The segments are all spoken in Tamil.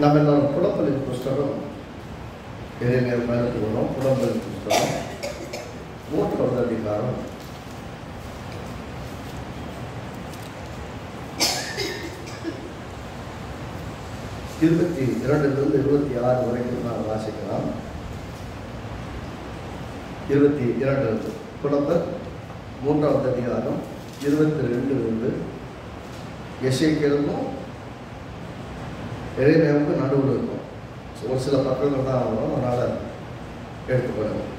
நம்ம எல்லாரும் புலம்பலின் புஸ்தகம் இளைஞர் பயணத்துக்கு வரும். புலம்பலின் புஸ்தகம் 3வது அதிகாரம் 22 26 வரைக்கும் நான் வாசிக்கலாம். 22 புலம்பல் 3வது அதிகாரம் 22 எசேக்கியேலுக்கும் எரேமியாவுக்கும் நடுவில் இருக்கும். ஒரு சில பக்கங்கள் தான் ஆகும், அதனால் எடுத்துக்கொள்ளணும்.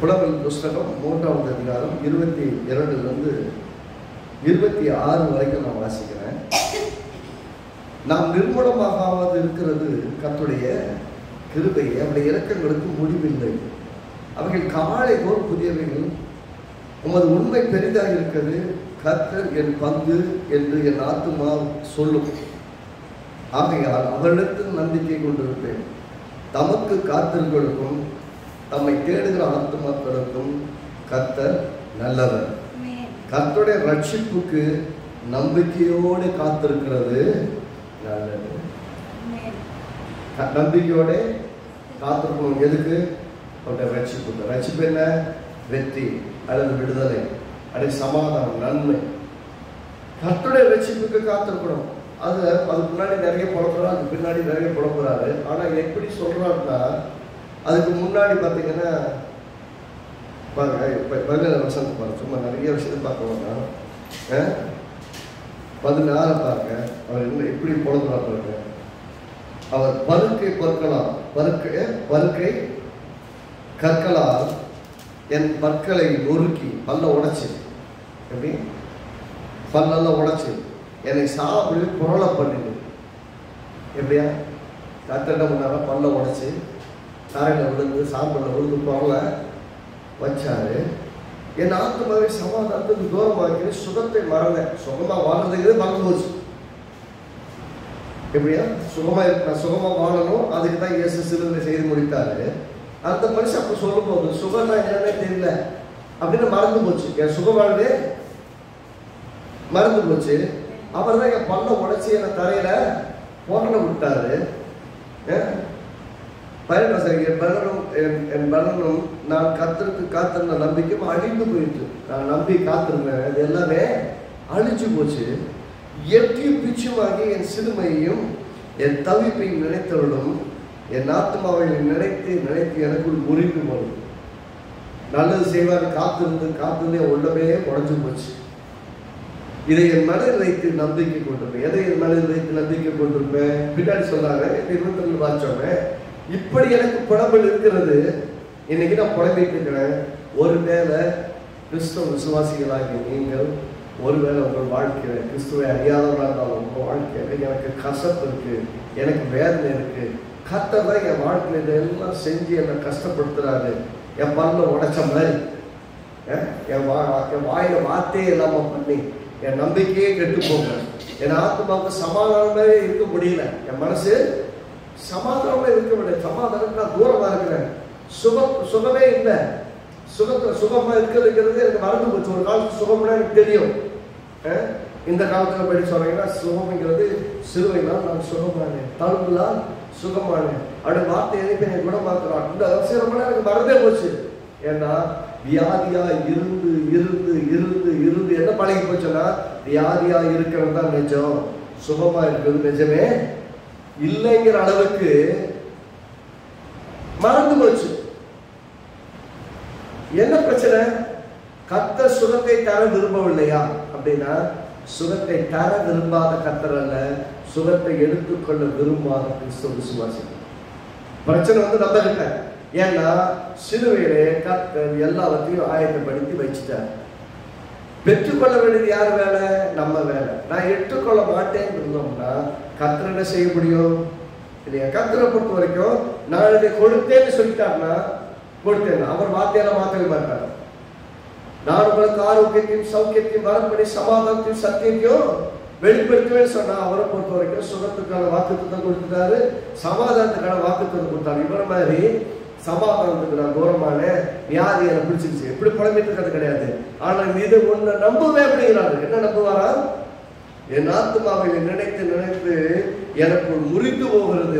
புலம்பல் புஸ்தகம் 3வது அதிகாரம் 22 26 வரைக்கும் நான் வாசிக்கிறேன். நாம் நிர்மூலமாகாவது இருக்கிறது கர்த்தருடைய கிருபை, அவருடைய இரக்கங்களுக்கு முடிவில்லை. அவைகள் காலை போல் புதியவைகள். உமது உண்மை பெரிதாக இருக்கிறது. கர்த்தர் என் பங்கு என்று என் ஆத்துமா சொல்லும். ஆகையால் அவரிடத்தில் நம்பிக்கை கொண்டிருப்பேன். தமக்கு காத்திருக்கும் தம்மை தேடுகிற ஆத்துமாக்களுக்கும் கர்த்தர் நல்லவர். கர்த்தருடைய ரட்சிப்புக்கு நம்பிக்கையோடு காத்திருக்கிறது நல்லது. நம்பிக்கையோட காத்திருக்கணும். எதுக்கு? அவருடைய ரட்சிப்புக்கு. ரட்சிப்பு என்ன? வெற்றி அல்லது விடுதலை அல்லது சமாதானம், நன்மை. கர்த்தருடைய ரட்சிப்புக்கு காத்திருக்கணும். அதுக்கு முன்னாடி நிறைய புலம்புறாரு, அதுக்கு பின்னாடி நிறைய புலம்புறாரு. ஆனால் எப்படி சொல்றாருன்னா, அதுக்கு முன்னாடி பார்த்தீங்கன்னா வசனத்தை பாருங்க. சும்மா நிறைய விஷயத்தை பார்க்க வேண்டாம். 16 பாருங்க. அவர் என்ன எப்படி புலம்புறாரு. அவர் பருக்கை கற்களால் என் பற்களை நொறுக்கி பல்ல உடைச்சு, எப்படி பல்லெல்லாம் உடைச்சு என்னை சாப்பிடு புரள பண்ணிடு. எப்படியா? கத்தட்ட முன்னால பல்ல உடைச்சு தாரையில் விழுந்து சாப்பிடல விழுந்து புரள வச்சாரு. என் ஆத்மாவை சமாதானத்துக்கு தூரமாக்கி சுகத்தை மறந்த. சுகமா வாழ்றதுக்கு மறந்து போச்சு. எப்படியா? சுகமா வாழணும், அதுக்கு தான் இயேசு சிலுவையில் செய்து முடித்தாரு. அந்த மனுஷன் அப்போ சொல்லும் போது சுகம்னா என்னன்னே தெரியல அப்படின்னு மறந்து போச்சு. என் சுகமானது மறந்து போச்சு. அவர் தான் என் பல்ல உடைச்சி என்னை தரையில போன விட்டாரு. என் பலனும் நான் கத்திற்கு காத்திருந்த நம்பிக்கையும் அழிந்து போயிட்டு. நான் நம்பி காத்திருந்தேன், இது எல்லாமே அழிஞ்சு போச்சு. எட்டியும் பிச்சுமாகி என் சிறுமையையும் என் தவிப்பையும் நினைத்தவர்களும் என் ஆத்மாவை நினைத்து எனக்குள் முறிந்து போகுது. நல்லது செய்வார் காத்திருந்து என் உள்ளமே உடஞ்சு போச்சு. இதை என் மனதில் வைத்து நம்பிக்கை கொண்டிருப்பேன். எதை என் மனதில் வைத்து நம்பிக்கை கொண்டிருப்பேன்? பின்னாடி சொன்னாங்க 22 வாச்சோமே. இப்படி எனக்கு புலம்பல் இருக்கிறது. இன்னைக்கு நான் புலம்பிட்டு இருக்கிறேன். ஒருவேளை கிறிஸ்தவ விசுவாசிகளாகி நீங்கள் ஒருவேளை உங்கள் வாழ்க்கையில் கிறிஸ்துவை அறியாதவராக இருந்தாலும் உங்கள் வாழ்க்கையில் எனக்கு கசப்பு இருக்கு, எனக்கு வேதனை இருக்கு, கர்த்தர் தான் என் வாழ்க்கையில் இதெல்லாம் செஞ்சு என்னை கஷ்டப்படுத்துறாரு, என் பல்ல உடைச்ச மாதிரி, என் வாயில வார்த்தையே இல்லாமல் பண்ணி என் நம்பிக்கையே கெட்டு போங்க, என் ஆத்மாவுக்கு சமாதானமே இருக்க முடியல, என் மனசு சமாதானமே இருக்க முடியல, சமாதானம் நான் தூரமா இருக்கிறேன், சுகமே இல்லை, சுகமா இருக்கிறதுங்கிறது எனக்கு மறந்து போச்சு. ஒரு காலத்து சுகம்னா எனக்கு தெரியும். இந்த காலத்துல படி சொல்றீங்கன்னா சுகம்ங்கிறது சிறுவைனால் நான் சுகமானேன், தழும்புலாம் சுகமானேன் அப்படி வார்த்தை எதைப்ப என் குணமாக்குறான். இந்த அவசியம்னா எனக்கு மறந்தே போச்சு. ஏன்னா வியாதியா இருந்து இருந்து இருந்து இருந்து என்ன பழகி போச்சுன்னா, வியாதியா இருக்கிறது தான் நிஜம், சுகமா இருக்கிறது நிஜமே இல்லைங்கிற அளவுக்கு மறந்து போச்சு. என்ன பிரச்சனை? கர்த்தர் சுகத்தை தர விரும்பவில்லையா அப்படின்னா, சுகத்தை தர விரும்பாத கர்த்தர் அல்ல, சுகத்தை எடுத்துக்கொள்ள விரும்பாத கிறிஸ்தவ விசுவாசிகள். பிரச்சனை நம்ம கிட்ட. ஏன்னா சிலுவையிலே கர்த்தர் எல்லாவற்றையும் ஆயத்தப்படுத்தி வச்சுட்டார். பெற்றுக்கொள்ள வேண்டியது யார் வேலை? நம்ம வேலை. நான் ஏற்றுக்கொள்ள மாட்டேன்னு இருந்தோம்னா கர்த்தர் என்ன செய்ய முடியும் இல்லையா? கர்த்தரை பொறுத்த வரைக்கும் நான் இதை கொடுத்தேன்னு சொல்லிட்டாருன்னா கொடுத்தேன். அவர் வார்த்தையெல்லாம் மாற்றவே மாட்டார். நான் உங்களுக்கு ஆரோக்கியத்தையும் சௌக்கியத்தையும் வரப்படி சமாதானத்தையும் சத்தியத்தையும் வெளிப்படுத்துவேன்னு சொன்னா அவரை பொறுத்த வரைக்கும் சுகத்துக்கான வாக்குத்தத்தம் கொடுத்துட்டாரு, சமாதானத்துக்கான வாக்குத்தத்தம் கொடுத்தாரு. இவர மாதிரி சமாதானத்துக்கு நான் தூரமான வியாதி என்னை பிடிச்சிருச்சு எப்படி புலம்பிட்டு இருக்கிறது கிடையாது. ஆனா இது ஒண்ணு நம்பவே அப்படிங்கிறாரு. என்ன நம்புவாரா? என் ஆத்மாவை நினைத்து நினைத்து எனக்கு முறிந்து போகிறது.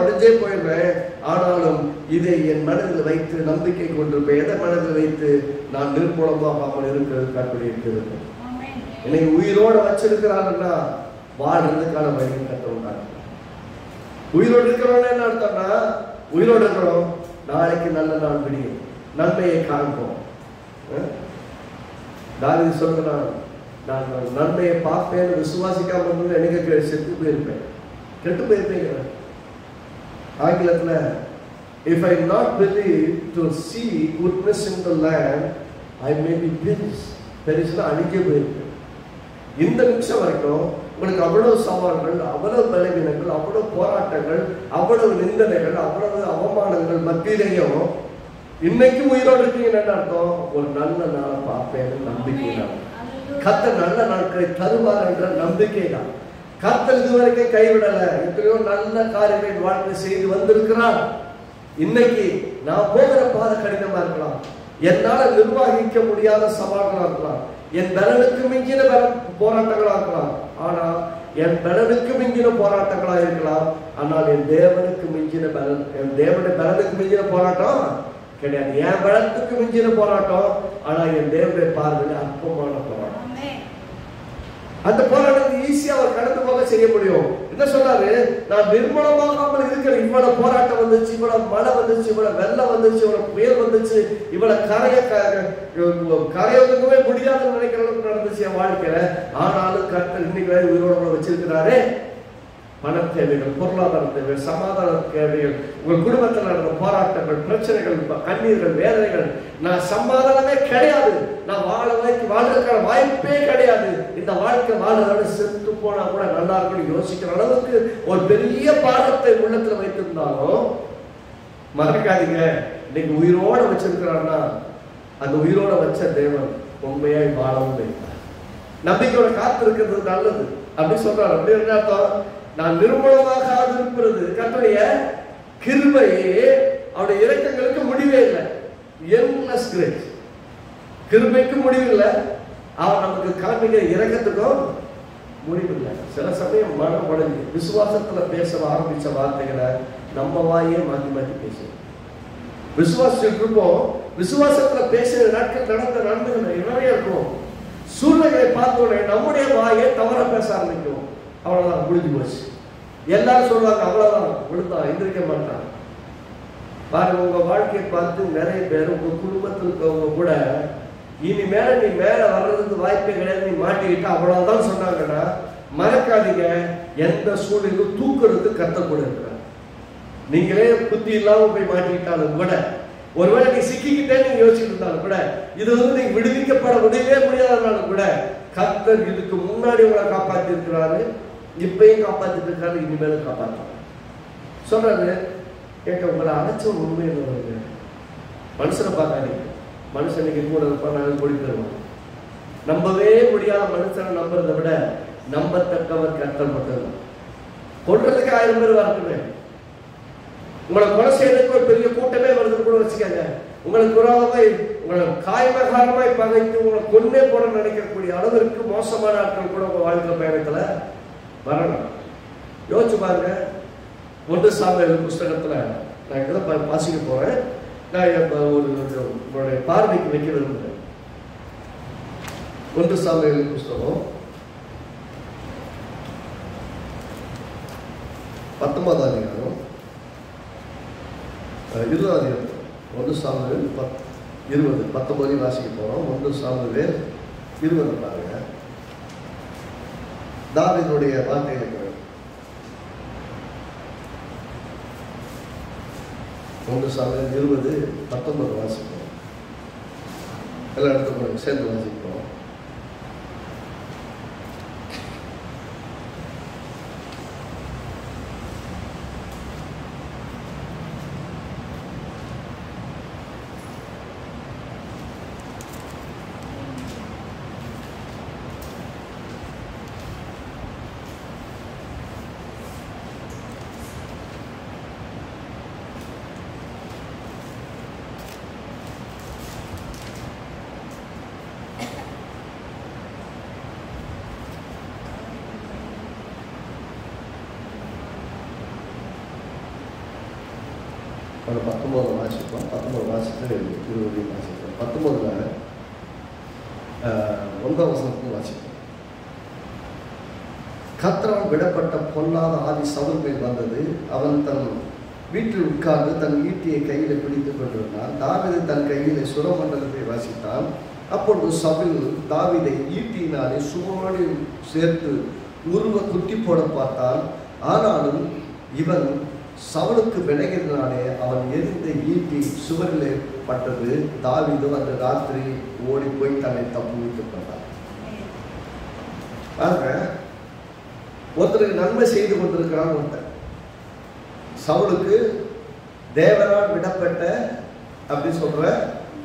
உடஞ்சே போயிடுறேன். ஆனாலும் இதை என் மனதில் வைத்து நம்பிக்கை கொண்டிருப்பேன். எதை மனதில் வைத்து? நான் நிர்மூலமாகாமல் இருக்கிறது கற்பனை இருக்கிறது. இன்னைக்கு உயிரோட வச்சிருக்கிறாருன்னா வாழ்றதுக்கான வழி கட்டணும். உயிரோடு இருக்கிறோம் என்ன அர்த்தம்னா, உயிரோடு இருக்கிறோம், நாளைக்கு நல்ல நாள் விடியும், நன்மையை காண்போம். தாவீது சொல்றான், நான் நன்மையை பார்ப்பேன் விசுவாசிக்காம இருந்து எனக்கு செத்து போயிருப்பேன், கெட்டு போயிருப்பேங்க. ஆங்கிலத்துல if I not believe to see goodness in the land I may be perished. பெரிசுனா அழிஞ்சே போயிருப்பேன். இந்த நிமிஷம் வரைக்கும் உங்களுக்கு அவ்வளவு சவால்கள், அவ்வளவு பலவீனங்கள், அவ்வளவு போராட்டங்கள், அவ்வளவு நிந்தனைகள், அவ்வளவு அவமானங்கள் மத்தியிலேயும் இன்னைக்கு உயிரோடு இருக்கீங்கன்னு என்ன அர்த்தம்? ஒரு நல்ல நாளை பார்ப்பேன் நம்பிக்கை தான். கர்த்தர் நல்ல நாட்களை தருவார் என்ற நம்பிக்கை தான். கர்த்தர் இதுவரைக்கும் கைவிடல. எத்தனையோ நல்ல காரியங்களை வாழ்க்கை செய்து வந்திருக்கிறார். இன்னைக்கு நான் போகிற பாதை கடினமா இருக்கலாம், என்னால நிர்வகிக்க முடியாத சவால்களா இருக்கலாம், என் பலனுக்கு மிஞ்சின போராட்டங்களா இருக்கலாம். ஆனா என் பலனுக்கு மிஞ்சின போராட்டங்களா இருக்கலாம். ஆனால் என் தேவனுக்கு மிஞ்சின பலன், என் தேவனுடைய பலனுக்கு மிஞ்சின போராட்டம் கிடையாது. என் பலத்துக்கு மிஞ்சின போராட்டம், ஆனா என் தேவனுடைய பார்வையில் அற்பமான போராட்டம். அந்த போராட்டத்தை ஈஸியா அவர் கடந்து போக செய்ய முடியும். என்ன சொல்றாரு? நான் நிர்மூலமாகாமல் இருக்கிற இவ்வளவு போராட்டம் வந்துச்சு, இவ்வளவு மழை வந்துச்சு, இவ்வளவு வெள்ளம் வந்துச்சு, இவ்வளவு புயல் வந்துச்சு, இவ்வளவு கரையோகமே முடியாதுன்னு நினைக்கிற அளவுக்கு நடந்துச்சு என் வாழ்க்கையில. ஆனாலும் கர்த்தர் இன்னைக்கு உயிரோட வச்சிருக்கிறாரே. பண தேவைகள், பொருளாதார தேவைகள், சமாதான தேவைகள், உங்கள் குடும்பத்தில் நடந்த போராட்டங்கள், பிரச்சனைகள், கண்ணீர்கள், வேதனைகள், நான் சமாதானமே கிடையாது, நான் வாழ்றதுக்கான வாய்ப்பே கிடையாது, இந்த வாழ்க்கை வாழ்றதோட செத்து போனா கூட நல்லா இருக்குன்னு யோசிக்கிற அளவுக்கு ஒரு பெரிய பாரத்தை உள்ளத்துல வைத்திருந்தாலும் மறக்காதீங்க, இன்னைக்கு உயிரோட வச்சிருக்கிறான்னா அந்த உயிரோட வச்ச தேவன் உண்மையாய் வாழவும் வைத்தார். நம்பிக்கையோட காத்து இருக்கிறது நல்லது அப்படி சொல்றாரு. அப்படி என்ன அர்த்தம்? நான் நிர்மூலமாக இருப்பது கர்த்தருடைய கிருபையே, அவருடைய இரக்கங்களுக்கு முடிவே இல்லை. Endless grace. கிருபைக்கு முடிவில்லை, அவர் நமக்கு காண்பிக்கிற இரக்கத்துக்கும் முடிவில்லை. சில சமயம் மனம் உடஞ்சி விசுவாசத்துல பேச ஆரம்பிச்ச வார்த்தைகளை நம்ம வாயே மாற்றி மாற்றி பேசுவோம். விசுவாசிட்டு இருப்போம், விசுவாசத்துல பேசுற நாட்கள் நடந்த நன்மைகள் நிறைய இருக்கும். சூழ்நிலையை பார்த்தோன்னே நம்முடைய வாயை தவற பேச ஆரம்பிக்கும். அவ்வளவுதான், முடிஞ்சு போச்சு. எல்லாரும் சொல்லுவாங்க அவ்வளவுதான், விழுந்தான், எந்திரிக்க மாட்டான். பாருங்க, உங்க வாழ்க்கையை பார்த்து நிறைய பேர் உங்க குடும்பத்தில் இருக்கவங்க கூட இனிமேல நீ மேல வர்றதுக்கு வாய்ப்பே கிடையாது, நீ மாட்டிக்கிட்ட அவ்வளவுதான் சொன்னாங்கன்னா மறக்காதீங்க, எந்த சூழ்நிலையும் தூக்குறதுக்கு கத்தக்கூட இருக்கிறார். நீங்களே புத்தி இல்லாம போய் மாட்டிக்கிட்டாலும் கூட, ஒருவேளை நீ சிக்கிக்கிட்டே நீங்க யோசிச்சுட்டு இருந்தாலும் கூட, இது நீங்க விடுவிக்கப்பட முடியவே முடியாதனாலும் கூட கர்த்தர் இதுக்கு முன்னாடி உங்களை காப்பாத்தி இருக்கிறாரு, இப்பயும் காப்பாத்திட்டு இருக்காரு, இனிமேலும் காப்பாற்ற சொல்றாரு. கேட்க உங்களை அழைச்ச உண்மை என்ன? மனுஷனை பார்க்காதீங்க. மனுஷனுக்கு கூட இருப்பான், நாங்கள் கொடி தருவோம். நம்பவே முடியாத மனுஷனை நம்புறதை விட நம்பத்தக்கவர் கர்த்தர் மட்டும்தான். கொள்றதுக்கு 1000 பேர் வரட்டுமே, உங்களை கொலை செய்யறதுக்கு ஒரு பெரிய கூட்டமே வருதுன்னு கூட வச்சுக்காங்க. உங்களுக்கு விரோதமாய், உங்களை காயமகாரமாய் பகைத்து உங்களை கொன்னே போட நினைக்கக்கூடிய அளவிற்கு மோசமான ஆட்கள் கூட உங்க வாழ்க்கை பயணத்துல வரணும். யோசிச்சு பாருங்க. 1 சாமுவேல் புஸ்தகத்துல நான் இதெல்லாம் வாசிக்க போறேன். நான் ஒரு உங்களுடைய பார்வைக்கு வைக்க விரும்புகிறேன். 1 சாமுவேல் புஸ்தகம் 19ஆம் அதிகாரம் 20ஆம் அதிகாரம் 1 சாமுவேல் 20 19 வாசிக்க போறோம். 1 சாமுவேல் 20 பாருங்க. தாவீதுடைய வார்த்தைகளை 1 சாமுவேல் 20 19 வாசிப்போம். எல்லா இடத்துக்கும் சேர்ந்து வாசிப்போம். ஒரு 19 வாசிப்போம். 19 வாசித்து 20 வாசிப்போம். 19 9 வசனத்துக்கு வாசிப்போம். கர்த்தரால் விடப்பட்ட பொல்லாத ஆவி சவுல் மேல் வந்தது. அவன் தன் வீட்டில் உட்கார்ந்து தன் ஈட்டியை கையில் பிடித்துக் கொண்டிருந்தான். தாவீது தன் கையில் சுரமண்டலத்தை வாசித்தான். அப்பொழுது சவுல் தாவீதை ஈட்டியினாலே சுவரோடு சேர்த்து உருவ குத்தி போட பார்த்தான். ஆனாலும் இவன் சவுலுக்கு விலகினாலே அவன் எரிந்த ஈட்டி சுவரிலே பட்டது. தாவீது அந்த ராத்திரி ஓடி போய் தன்னை தப்பு வைத்துக் கொண்டான். ஒருத்தருக்கு நன்மை செய்து கொண்டிருக்கிறான் ஒருத்தர். சவுலுக்கு தேவனால் விடப்பட்ட அப்படின்னு சொல்ற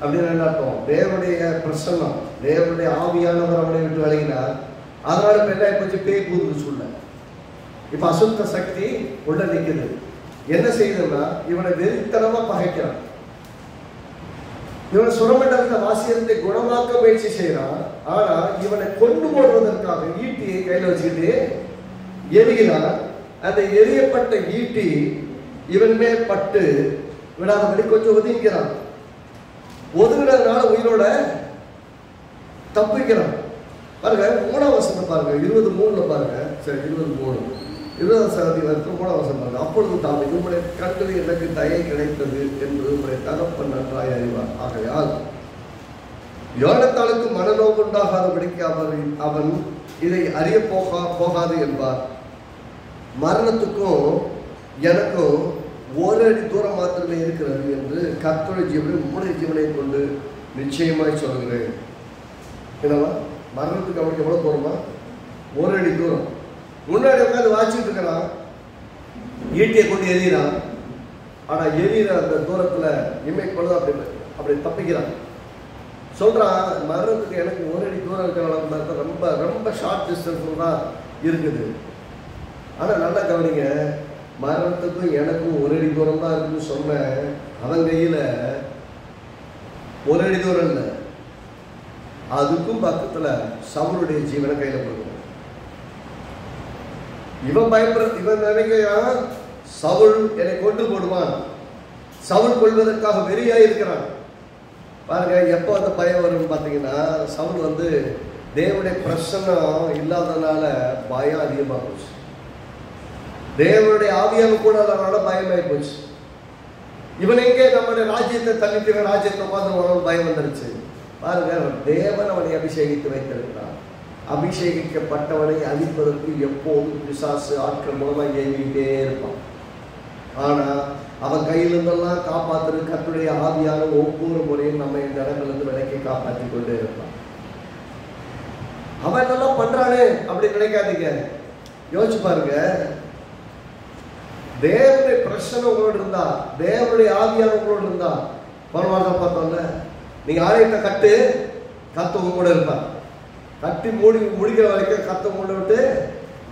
அப்படின்னு என்ன அர்த்தம்? தேவனுடைய பிரசன்னம், தேவனுடைய ஆவியானவர் அவனை விட்டு விலகினார். அதனால இப்ப என்ன கொஞ்சம் பேய் பூதுன்னு சொல்ல, இப்ப அசுத்த சக்தி உள்ள நிற்குது. என்ன செய்யுதுன்னா இவனை வெறித்தனமா பகைக்கிறான். இவனை சுரமண்டலத்தை வாசியத்தை குணமாக்க முயற்சி செய்யறான். ஆனா இவனை கொண்டு போடுவதற்காக ஈட்டியை கையில வச்சுக்கிட்டு எரிகிறான். அந்த எரியப்பட்ட ஈட்டி இவன் மேல் பட்டு விடாதபடி கொஞ்சம் ஒதுங்கிறான். ஒதுங்கினதுனால உயிரோட தப்பிக்கிறான். பாருங்க 3ஆம் வசனம் பாருங்க, 23 பாருங்க. சரி 23 3ஆம் வசனம் பாருங்க. அப்பொழுது தாவீது, உம்முடைய கண்களில் எனக்கு தயை கிடைத்தது என்று உம்முடைய தகப்பன் நன்றாய் அறிவார். ஆகையால் யோனத்தானுக்கு மனநோவு உண்டாகாதபடிக்கு அவன் இதை அறிய போகாது என்பார். மரணத்துக்கும் எனக்கும் ஒரு அடி தூரம் மாத்திரமே இருக்கிறது என்று கர்த்தருடைய ஜீவனை உம்முடைய ஜீவனை கொண்டு நிச்சயமாய் சொல்கிறேன். என்னவா மரணத்துக்கு அவனுக்கு எவ்வளவு தூரமா? ஒரு அடி தூரம். முன்னாடி உட்காந்து வாச்சிட்டு இருக்கிறான், ஈட்டியை கொண்டு எறிகிறான். ஆனா எரியிற அந்த தூரத்துல இமை கொண்டு அப்படி தப்பிக்கிறான். சொல்றான், மரணத்துக்கு எனக்கு ஒரு அடி தூரம் இருக்கிற ரொம்ப ரொம்ப ஷார்ட் டிஸ்டன்ஸ் தான் இருக்குது. ஆனா நல்லா கவனிங்க, மரணத்துக்கும் எனக்கும் ஒரு அடி தூரம் தான் இருக்குன்னு சொன்ன அவன் கையில ஒரு அடி தூரம் இல்லை, அதுக்கும் பக்கத்துல சவுளுடைய ஜீவனை கையில கொடுக்கணும். இவன் இவன் நினைக்கிறான் சவுல் என்னை கொண்டு போடுவான், சவுல் கொள்வதற்காக வெறியாய் இருக்கிறான். பாருங்க, எப்போ அந்த பயம் வரும்னு பார்த்தீங்கன்னா, சவுல் தேவனுடைய பிரசன்னம் இல்லாதனால பயம் அதிகமாக போச்சு. தேவனுடைய ஆவியாக கூட அதனால பயமாகி போச்சு. இவன் எங்கே நம்முடைய ராஜ்யத்தை தள்ளிட்டு ராஜ்யத்தை உட்காந்து பயம் வந்துருச்சு. பாருங்க, தேவன் அவனை அபிஷேகித்து வைத்திருக்கிறான். அபிஷேகிக்கப்பட்டவனை அழிப்பதற்கு எப்போதும் பிசாசு ஆட்கள் மூலமாக இயங்கிட்டே இருப்பான். ஆனா அவன் கையிலிருந்தெல்லாம் காப்பாற்றுறது கர்த்தருடைய ஆவியான ஒவ்வொரு முறையும் நம்ம இந்த இடங்களிலிருந்து விலைக்கு காப்பாற்றி கொண்டே இருப்பான். அவன் நல்லா பண்றானே அப்படி நினைக்காதீங்க, யோசிச்சு பாருங்க. தேவனுடைய பிரச்சனை உங்களோடு இருந்தா, தேவனுடைய ஆவியான உங்களோடு இருந்தா, பரவாயில்ல பார்த்தோம்ல, நீங்க ஆலயத்தை கட்டு, கர்த்தர் கூட இருப்பார். கட்டி முடிக்கிற வரைக்கும் கர்த்தர் கூட விட்டு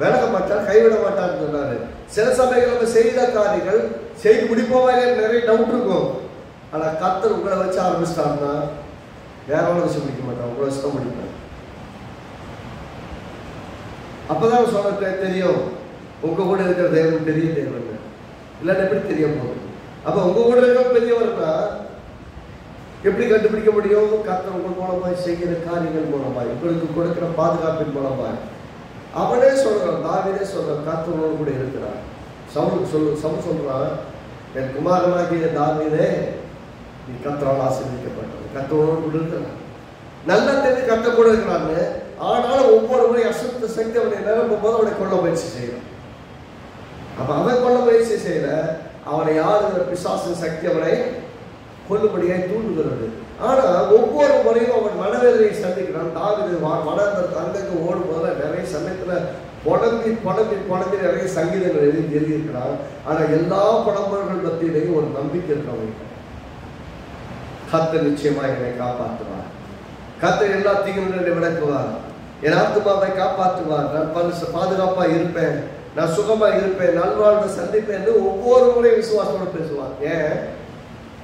விலக மாட்டார், கைவிட மாட்டார்னு சொன்னாரு. சில சமயங்கள் நம்ம செய்த காரியங்கள் செய்து முடிப்போமா நிறைய டவுட் இருக்கும். ஆனா கர்த்தர் உங்களை வச்சு ஆரம்பிச்சிட்டாருன்னா வேற வச்சு முடிக்க மாட்டான், உங்களை வச்சு தான் முடிப்பார். அப்பதான் சொல்ல தெரியும் உங்க கூட இருக்கிற தேவன் பெரிய தேவன், இல்லைன்னா எப்படி தெரிய போகுது? அப்ப உங்க கூட இருக்கிற பெரியவர்னா எப்படி கண்டுபிடிக்க முடியும்? கர்த்தர் உங்கள் மூலமாய் செய்கிற காரியங்கள் மூலமாய், உங்களுக்கு கொடுக்கிற பாதுகாப்பின் மூலமாய். அவனே சொல்றான், தாவீதே சொல்றான், கர்த்தரோடு கூட இருக்கிறான். சவுல் சொல்றான், என் குமாரனாகிய தாவீதே, நீ கர்த்தரால் ஆசீர்வதிக்கப்பட்டது, கர்த்தரோடு கூட இருக்கிறான். நல்லா தெரிஞ்சு கர்த்தர் கூட இருக்கிறான்னு. ஆனாலும் ஒவ்வொரு முறை அசுத்த சக்தி அவனை நிரம்பும் போது அவனை கொள்ள முயற்சி செய்யறான். அப்ப அவன் கொள்ள முயற்சி செய்யற அவனை ஆளுகிற பிசாசின் சக்தி அவனை கொல்லும்படியாய் தூண்டுகிறது. ஆனா ஒவ்வொரு முறையும் அவன் மனவேதனையை சந்திக்கிறான். தாவீது மனதற்கு அங்கங்க ஓடும் போதுல நிறைய சமயத்துல புலம்பி நிறைய சங்கீதங்கள் எழுதியிருக்கிறான். ஆனா எல்லா புலம்பர்கள் மத்தியிலையும் ஒரு நம்பிக்கை இருக்கிறவங்க, கர்த்தர் நிச்சயமா என்னை காப்பாற்றுவார், கர்த்தர் எல்லா தீங்குகளை விளக்குவார், என் ஆத்துமாவை காப்பாற்றுவார், நான் பாதுகாப்பா இருப்பேன், நான் சுகமா இருப்பேன், நல்வாழ்வு சந்திப்பேன் என்று ஒவ்வொரு முறையும் விசுவாசத்தோடு பேசுவான். ஏன்?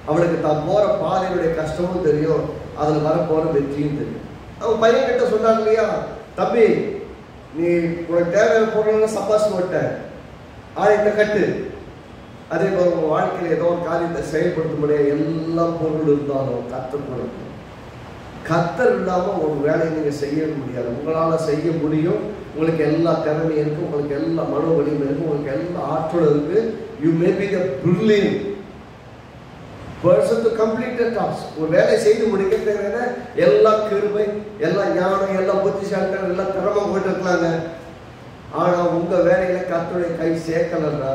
அவனுக்கு தான் போற பாதையுடைய கஷ்டமும் தெரியும், அதுல வர போற வெற்றியும் தெரியும். அவன் பையன் கிட்ட சொன்னாங்க இல்லையா, தம்பி நீ உனக்கு தேவையான பொருள் சம்பாதிச்சு போட்ட, ஆலயத்தை கட்டு, அதே போல உங்க வாழ்க்கையில் ஏதோ ஒரு காரியத்தை செயல்படுத்த முடியாது, எல்லா பொருள் இருந்தாலும் கர்த்தர் கொடுக்கும். கர்த்தர் இல்லாமல் ஒரு வேலையை நீங்கள் செய்ய முடியாது. உங்களால் செய்ய முடியும், உங்களுக்கு எல்லா திறமையும் இருக்குது, உங்களுக்கு எல்லா மனோவலியும் இருக்குது, உங்களுக்கு எல்லா ஆற்றலும் இருக்குது. You may be the brilliant person to complete the task. ஒரு வேலை செய்து முடிக்க தேவையான எல்லா கிருபை, எல்லா ஞானம், எல்லா புத்திசாலிகள், எல்லா திறமை போயிட்டு இருக்கலாங்க. ஆனால் உங்கள் வேலையில் கர்த்தருடைய கை சேர்க்கலன்னா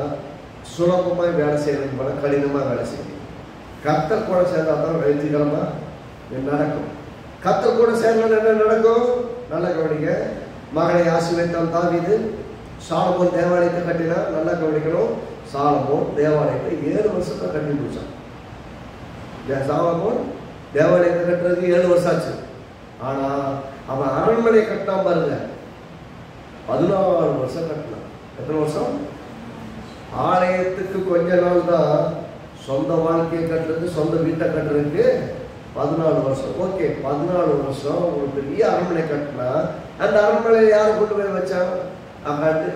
சுலபமாக வேலை செய்யறது போல கடினமாக வேலை செய்யணும். கர்த்தர் கூட சேர்ந்தால் தான் வெற்றிகரமாக நடக்கும். கர்த்தர் கூட சேர்ந்தால் என்ன நடக்கும்? நல்லா கவனிங்க. மகனை ஆசீர்வதித்தான் தாவீது. சாலமோன் தேவாலயத்தை கட்டினா, நல்லா கவனிக்கணும். சாலமோன் தேவாலயத்தை 7 வருஷத்துல கட்டி முடிச்சான். சாலமோன் தேவாலயத்தை கட்டுறதுக்கு 7 வருஷம் ஆச்சு. ஆனா அவன் அரண்மனை கட்டினான் பாருங்க, 14 வருஷம் கட்டினான். எத்தனை வருஷம்? ஆலயத்துக்கு கொஞ்ச நாள் தான். சொந்த வாழ்க்கையை கட்டுறது, சொந்த வீட்டை கட்டுறதுக்கு 14 வருஷம். ஓகே, 14 வருஷம் ஒரு பெரிய அரண்மனை கட்டினா, அந்த அரண்மனையை யாரை கொண்டு போய் வச்சான்?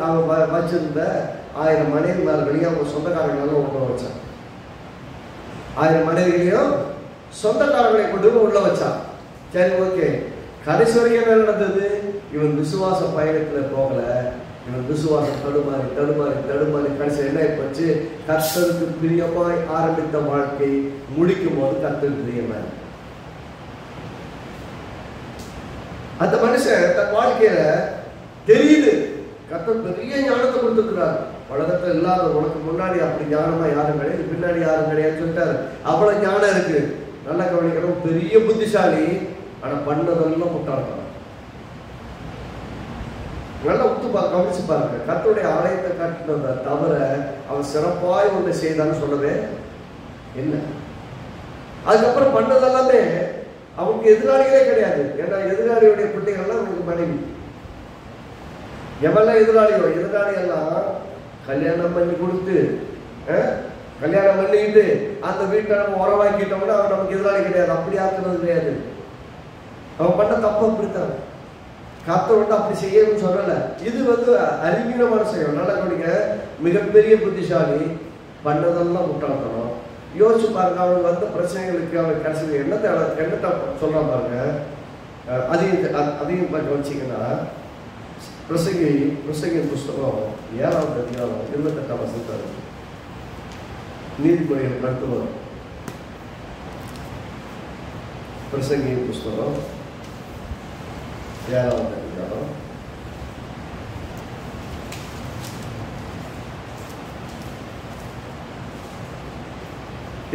அவன் வச்சிருந்த 1000 மனைவிமார்களையும் அவங்க சொந்தக்காரங்களெல்லாம் உள்ள வச்சான். 1000 மனைவிகளையும் சொந்தக்காரங்களை கொண்டு போய் உள்ள வச்சான். சரி, ஓகே. கடைசி வரைக்கும் என்ன நடந்தது? இவன் விசுவாச பயணத்தில் போகல. இவன் விசுவாசம் தடுமாறி தடுமாறி தடுமாறி கடைசி என்ன போச்சு? கர்த்தருக்கு பிரியமாய் ஆரம்பித்த வாழ்க்கை முடிக்கும் போது கர்த்தருக்கு பிரியமாய் அந்த மனுஷன் தன் வாழ்க்கையில தெரியுது, கர்த்தர் பெரிய ஞானத்தை கொடுத்துருக்கிறார். உலகத்துல இல்லாத, உனக்கு முன்னாடி அப்படி ஞானமா யாரும் கிடையாது, பின்னாடி யாரும் கிடையாது சொல்லிட்டாரு. அவ்வளவு ஞானம் இருக்கு. நல்லா கவனிக்கணும். பெரிய புத்திசாலி, ஆனா பண்ணதெல்லாம் முட்டாள்தான். நல்லா கவனிச்சு பாருங்க. கர்த்தருடைய ஆலயத்தை கட்டினத தவிர அவன் சிறப்பாய் ஒன்று செய்தான்னு சொல்லவே என்ன. அதுக்கப்புறம் பண்ணதெல்லாமே அவனுக்கு எதிராளிகளே கிடையாது. ஏன்னா எதிராளியுடைய பிள்ளைகள்லாம் அவனுக்கு மனைவி. எவெல்லாம் எதிராளியோ, எதிராளி எல்லாம் கல்யாணம் பண்ணி கொடுத்து, கல்யாணம் பண்ணிக்கிட்டு அந்த வீட்டை நம்ம உறவாக்கிட்டோம்னா அவன் நமக்கு எதிராளி கிடையாது. அப்படி ஆக்குறது கிடையாது. அவன் பண்ண தப்பு அப்படித்தான். கர்த்தர் அப்படி செய்யணும்னு சொல்லலை. இது அறிவீனமான செய்யும். நல்லா கவனிங்க. மிகப்பெரிய புத்திசாலி, பண்ணதெல்லாம் முட்டாள்தனம். யோசிச்சு பாருங்க. அவனுக்கு வந்த பிரச்சனைகளுக்கு அவன் கடைசி என்னத்தை சொல்றான் பாருங்க. அதையும் கவனிச்சிங்கன்னா, பிரசங்கியின் புஸ்தகம் 7ஆம் அதிகாரம் 28ஆம் வசனம் நீதிமொழிகளுக்கு அடுத்து வரும். பிரசங்கியின் புஸ்தகம் 7ஆம் அதிகாரம்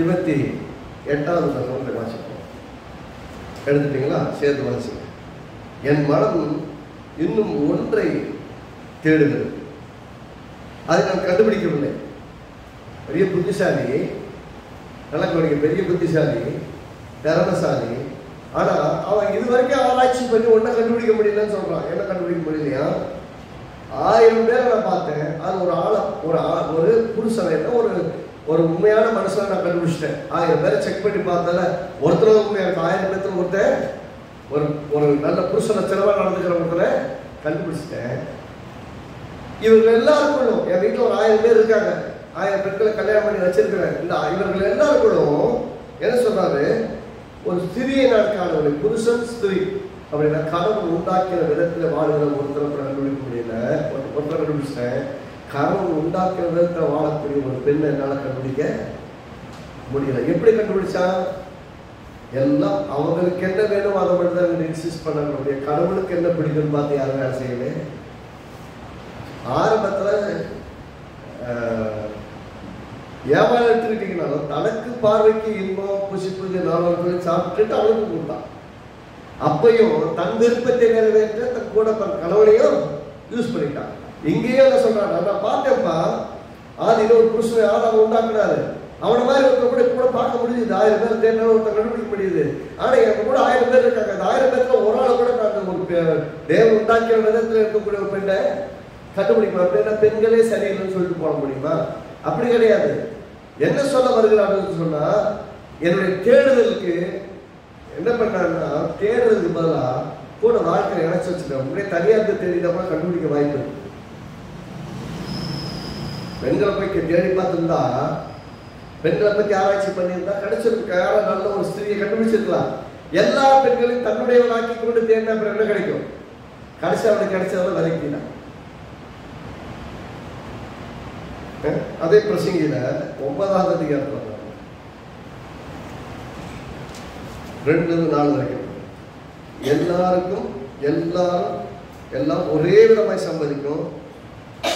28வது வசனத்தை வாசிப்போம். எடுத்துட்டீங்களா? சேர்த்து வாசிங்க. என் மனம் இன்னும் ஒன்றை தேடுகிறது, அதை நான் கண்டுபிடிக்கவில்லை. பெரிய புத்திசாலி, நல்லா கவனிக்க. பெரிய புத்திசாலி, திறமசாலி. ஆனா அவன் இது வரைக்கும் ஆராய்ச்சி பண்ணி ஒன்றை கண்டுபிடிக்க முடியலன்னு சொல்றான். என்ன கண்டுபிடிக்க முடியலையா? 1000 பேரை நான் பார்த்தேன். அது ஒரு புருஷனை, ஒரு உண்மையான மனுஷனை நான் கண்டுபிடிச்சிட்டேன். 1000 பேரை செக் பண்ணி பார்த்தால ஒருத்தர் உண்மையா 1000 பேர்த்துல ஒருத்தர் ஒரு நல்ல புருஷ லட்சணமா நடந்துக்கிற ஒருத்தரை கண்டுபிடிச்சிட்டேன். இவர்கள் எல்லாருக்கும், என் வீட்டில் ஒரு 1000 பேர் இருக்காங்க, 1000 பெண்களை கல்யாணம் பண்ணி வச்சிருக்கிறேன். இந்த இவர்கள் எல்லாருக்கும் என்ன சொல்றாரு? ஒரு ஸ்திரியை நான் காணவில்லை. புருஷன் ஸ்திரீ அப்படின்னா கணவன் உண்டாக்கிற விதத்துல வாழ்கிற ஒருத்தரை கண்டுபிடிக்க முடியல. ஒருத்தரை கண்டுபிடிச்சிட்டேன். கணவன் உண்டாக்கிற விதத்தில் வாழக்கூடிய ஒரு பெண்ணை என்னால் கண்டுபிடிக்க முடியல. எப்படி கண்டுபிடிச்சா? எல்லாம் அவங்களுக்கு என்ன வேணும் அதை மட்டும் தான் இன்சிஸ்ட் பண்ணக்கூடிய. கடவுளுக்கு என்ன பிடிக்குன்னு பார்த்து யாரும் வேலை செய்யல. ஆரம்பத்தில் வியாபாரம் எடுத்துக்கிட்டீங்கனாலும் தனக்கு பார்வைக்கு இன்பம் புசிப்புக்கு நாளவர்களுக்கு சாப்பிட்டுட்டு அவனுக்கு கொடுத்தான். அப்பையும் தன் விருப்பத்தை நிறைவேற்ற தன் கூட கணவனையும் யூஸ் பண்ணிட்டான். இங்கேயே என்ன சொல்றான்? நான் பார்த்தேன்ப்பா, ஆதியில ஒரு புருஷனை ஆதாரம் உண்டாக்குறாரு. அவனை மாதிரி ஒருத்தர் கூட பார்க்க முடியுது. 1000 பேர் தேர்தல் ஒருத்தர் கண்டுபிடிக்க முடியுது. ஆனா எனக்கு கூட 1000 பேர் இருக்காங்க. அந்த 1000 பேர்ல ஒரு ஆளை கூட நான் ஒரு தேவன் உண்டாக்கிய விதத்துல இருக்கக்கூடிய ஒரு பெண்ணை கண்டுபிடிக்கணும். அப்படின்னா பெண்களே சரியில்லைன்னு சொல்லிட்டு போட முடியுமா? அப்படி கிடையாது. என்ன சொல்ல வருகிறார்கள் சொன்னா, என்னுடைய தேடுதலுக்கு என்ன பண்ணாங்கன்னா, தேடுறதுக்கு பதிலாக கூட வாழ்க்கையை இணைச்சு வச்சுருக்கேன். உங்களே தனியாக தெரியாம கண்டுபிடிக்க வாய்ப்பு இருக்கு. பெண்களை போய் தேடி பார்த்துருந்தா, பெண்களை பற்றி ஆராய்ச்சி பண்ணியிருந்தா கிடைச்சிருக்கு. யாரும் நல்ல ஒரு ஸ்திரியை கண்டுபிடிச்சிருக்கலாம். எல்லா பெண்களையும் தன்னுடையவனாக்கி கொண்டு தேடினா அப்புறம் என்ன கிடைக்கும்? கடைசி அவனுக்கு கிடைச்சதெல்லாம் விலைக்கினா. அதே பிரசங்கில 9ஆவது அதிகாரத்தில் 2-4 வரைக்கும் எல்லாருக்கும் எல்லாம் ஒரே விதமாய் சம்பதிக்கும்.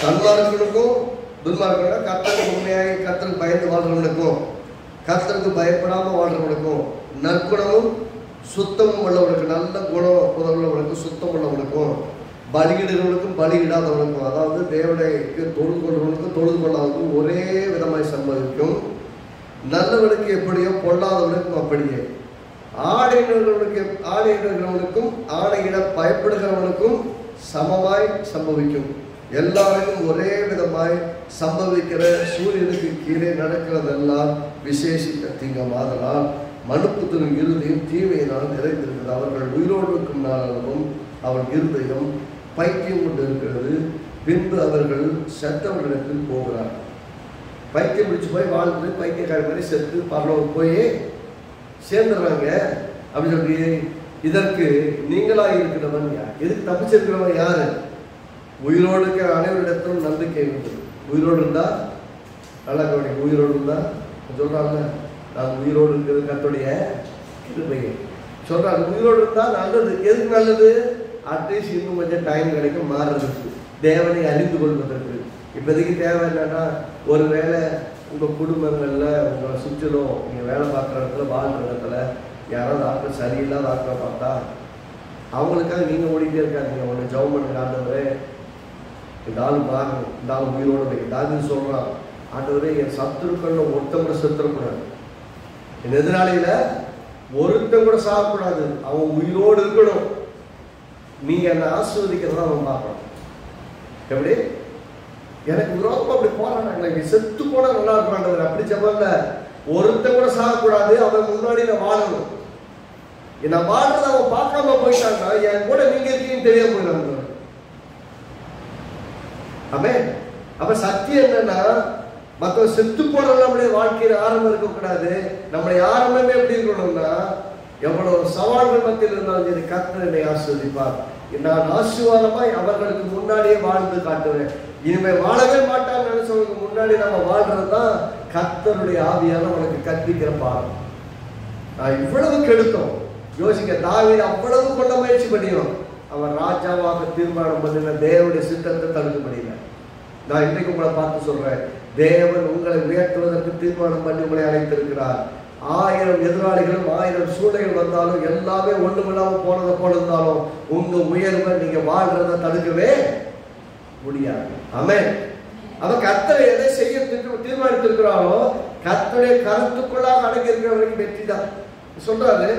சன்மார்க்கனுக்கும் துன்மார்க்கனுக்கும், கர்த்தருக்கு உண்மையாக கர்த்தருக்கு பயந்து வாழ்றவனுக்கும், கர்த்தருக்கு பயப்படாமல் வாழ்றவனுக்கும், நற்குணமும் சுத்தமும் உள்ளவனுக்கு, நல்ல குணம் உள்ளவனுக்கும் சுத்தம் உள்ளவனுக்கும், பலியிடுகிறவனுக்கும் பலியிடாதவனுக்கும், அதாவது தேவனுக்கு தொழுது கொள்றவனுக்கும் தொழுது கொள்ளாதவனுக்கும் ஒரே விதமாய் சம்பவிக்கும். நல்லவனுக்கு எப்படியோ பொல்லாதவனுக்கும் அப்படியே. ஆணையிடுகிறவனுக்கும் ஆணையிட பயப்படுகிறவனுக்கும் சமமாய் சம்பவிக்கும். எல்லாருக்கும் ஒரே விதமாய் சம்பவிக்கிற சூரியனுக்கு கீழே நடக்கிறதெல்லாம் விசேஷித்த தீங்கமாதலால் மனுப்புத்தின் இருதயம் தீமையினால் நிறைந்திருக்கிறது. அவர்கள் உயிரோடு இருக்கும் நாளும் அவள் இருதயம் பைத்தியம் கொண்டு இருக்கிறது. பின்பு அவர்கள் செத்தவர்களிடத்தில் போகிறார். பைத்தியம் பிடிச்சு போய் வாழ்ந்து பைத்தியக்கார மாதிரி செத்து பரலோகம் போய் சேர்ந்துடுறாங்க. அப்படின்னு சொல்லி இதற்கு நீங்களாக இருக்கிறவன் யார்? எதுக்கு தப்பிச்சிருக்கிறவன் யாரு? உயிரோடு இருக்கிற அனைவரிடத்திலும் நம்பிக்கை உண்டு. உயிரோடு இருந்தா நல்லா கவனிக்க. உயிரோடு இருந்தா சொல்றாங்க, நான் உயிரோடு இருக்கிறது கர்த்தருடைய கிருபை சொல்றாங்க. உயிரோடு இருந்தா நல்லது. எதுக்கு நல்லது? அட்லீஸ்ட் இன்னும் கொஞ்சம் டைம் கிடைக்கும் மாறுறதுக்கு, தேவனை அறிந்து கொள்வதற்கு. இப்போதைக்கு தேவை என்னன்னா, ஒரு வேளை உங்கள் குடும்பங்களில் உங்களை சுற்றிலும் நீங்கள் வேலை பார்க்குற இடத்துல வாழ்கிற இடத்துல யாராவது ஆட்கள் சரியில்லாத ஆட்களை பார்த்தா அவங்களுக்காக நீங்கள் ஓடிக்கிட்டே இருக்காதீங்க. ஒன்று ஜெபம் பண்ணுங்க, ஆண்டவரே இந்த ஆள் மாறணும், இந்த ஆள் உயிரோடு வைக்க. தாவீது சொல்கிறான், ஆண்டவரே என் சத்துருக்களில் ஒருத்தன் கூட செத்துறக்கூடாது, என் எதிராளியில் ஒருத்தன் கூட சாகக்கூடாது, அவன் உயிரோடு இருக்கணும். நீங்கள் என்னை ஆசீர்வதிக்கிறதா அவன் பார்க்கணும். எப்படி எனக்கு விரோதமாக அப்படி போராடாங்க, செத்து போனா நல்லா இருக்கணும். அப்படி ஜெபம்ல ஒருத்தன் கூட சாகக்கூடாது, அவன் முன்னாடி நான் வாழணும். நான் வாழ்றத அவன் பார்க்காம போயிட்டாங்க, என் கூட நீங்க இருக்கீங்கன்னு தெரிய போயிடாங்க. ஆமென். அப்ப சத்தியம் என்னன்னா, மற்ற செத்து போன நம்முடைய வாழ்க்கையில ஆரம்பம் இருக்கக்கூடாது. நம்முடைய ஆரம்பமே எப்படி இருக்கணும்னா, எவ்வளவு சவால்கள் மத்தியில் இருந்தாலும் சரி, கர்த்தர் என்னை ஆசீர்வதிப்பார். நான் ஆசீர்வாதமாய் அவர்களுக்கு முன்னாடியே வாழ்ந்து காட்டுவேன். இனிமே வாழவே மாட்டான்னு நினைச்சவங்களுக்கு முன்னாடி நம்ம வாழ்றதுதான் கர்த்தருடைய ஆவியான உனக்கு கற்பிக்கிற பாடம். நான் இவ்வளவு கெடுத்தோம் யோசிக்க. தாவீது அவ்வளவு கொள்ள முயற்சி பண்ணியும் அவன் ராஜாவாக தீர்மானம் பண்ணின தேவனுடைய சித்தத்தை தடுக்க முடியல. நான் இன்றைக்கு உங்களை பார்த்து சொல்றேன், தேவன் உங்களை உயர்த்துவதற்கு தீர்மானம் பண்ணி உங்களை அழைத்திருக்கிறார். 1000 எதிராளிகளும் 1000 சூழ்நிலைகள் வந்தாலும் எல்லாமே ஒண்ணுமில்லாமல் போனதை போல இருந்தாலும் உங்க உயர்வை நீங்க வாழ்றதை தடுக்கவே முடியாது. ஆமென். அவ கர்த்தர் எதை செய்ய தீர்மானித்திருக்கிறாரோ கர்த்தருடைய கருத்துக்குள்ளாக அடங்கி இருக்கிற வரைக்கும் வெற்றி தான் சொல்றாரு.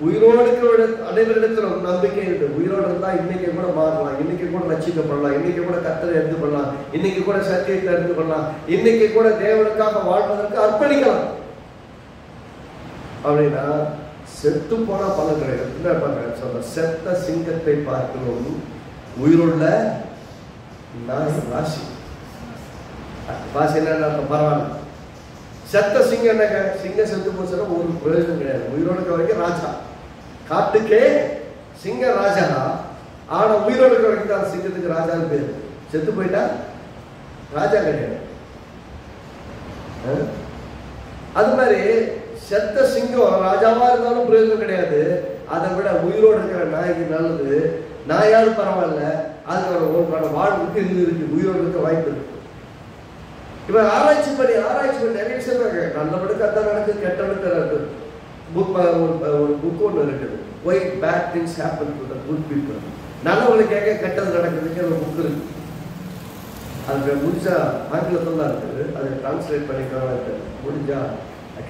உயிரோடு இருக்கிற அனைவரிடத்திலும் நம்பிக்கை இருக்கு. உயிரோடு இருந்தா இன்னைக்கு கூட மாறலாம், இன்னைக்கு கூட ரட்சிக்கப்படலாம், இன்னைக்கு கூட கர்த்தரை எடுத்து பண்ணலாம், இன்னைக்கு கூட சத்தியத்தை எடுத்து பண்ணலாம், இன்னைக்கு கூட தேவனுக்காக வாழ்வதற்கு அர்ப்பணிக்கலாம். அப்படின்னா செத்து போனா பலன் கிடையாது. சொல்ற செத்த சிங்கத்தை பார்க்கிறோம், உயிருள்ள ராசி ராசி என்ன பரவாயில்ல. செத்த சிங்கம் என்னங்க? சிங்கம் செத்து போச்சுன்னா ஒரு பிரயோஜனம் கிடையாது. உயிரோடு வரைக்கும் ராஜா, காட்டுக்கே சிங்க ராஜா. ஆனா உயிரோடு வரைக்கும் தான் சிங்கத்துக்கு ராஜான்னு பேரு. செத்து போயிட்டா ராஜா கிடையாது. அது மாதிரி செத்த சிங்கம் ராஜாவா இருந்தாலும் பிரயோஜனம் கிடையாது. அதை விட உயிரோடு இருக்கிற நாய்க்கு நல்லது. நாயாலும் பரவாயில்ல, அதுக்கான வாழ்வுக்கு இது இருக்கு, உயிரோடு இருக்க வாய்ப்பு இருக்கு. இப்ப ஆராய்ச்சி பண்ணி நிறைய விஷயம் நல்லபடிக்கு அதான் நடக்குது, கெட்டவனுக்கு நடக்குது. ஒரு புக் ஒன்று இருக்குது, Why Bad Things Happen to the Good People. நல்லவங்களுக்கு கேட்க கெட்டது நடக்குதுக்கு ஒரு புக் இருக்கு. அது முடிஞ்சா ஆங்கிலத்தில் தான் இருக்குது, அதை டிரான்ஸ்லேட் பண்ணிக்கலாம் இருக்குது. முடிஞ்சா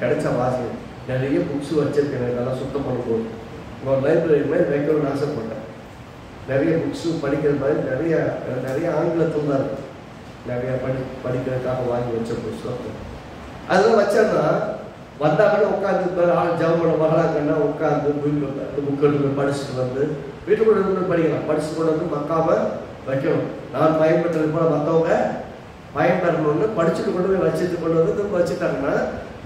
கிடைச்ச வாசி. நிறைய புக்ஸ் வச்சிருக்கேன், நல்லா சுத்தம் பண்ணும்போது ஒரு லைப்ரரி மாதிரி வைக்கணும்னு ஆசைப்பட்டேன். நிறைய புக்ஸு படிக்கிற மாதிரி நிறைய ஆங்கிலத்தில் தான் இருக்குது. நிறைய படிக்கிறதுக்காக வாங்கி வச்ச புத்தகம் அதெல்லாம் வச்சோன்னா வந்தாங்கன்னா உட்காந்து ஆள் ஜவுமனை வராங்கன்னா உட்காந்து புக் எடுத்து படிச்சுட்டு வந்து வீட்டுக்குள்ள இருந்து படிக்கலாம். படிச்சுட்டு கொண்டு வந்து மக்காம வைக்கணும். நான் பயன்பட்டது போல மற்றவங்க பயன்பெறணும்னு படிச்சுட்டு கொண்டு போய் வச்சுட்டு கொண்டு வந்து திரும்ப வச்சுட்டாங்கன்னா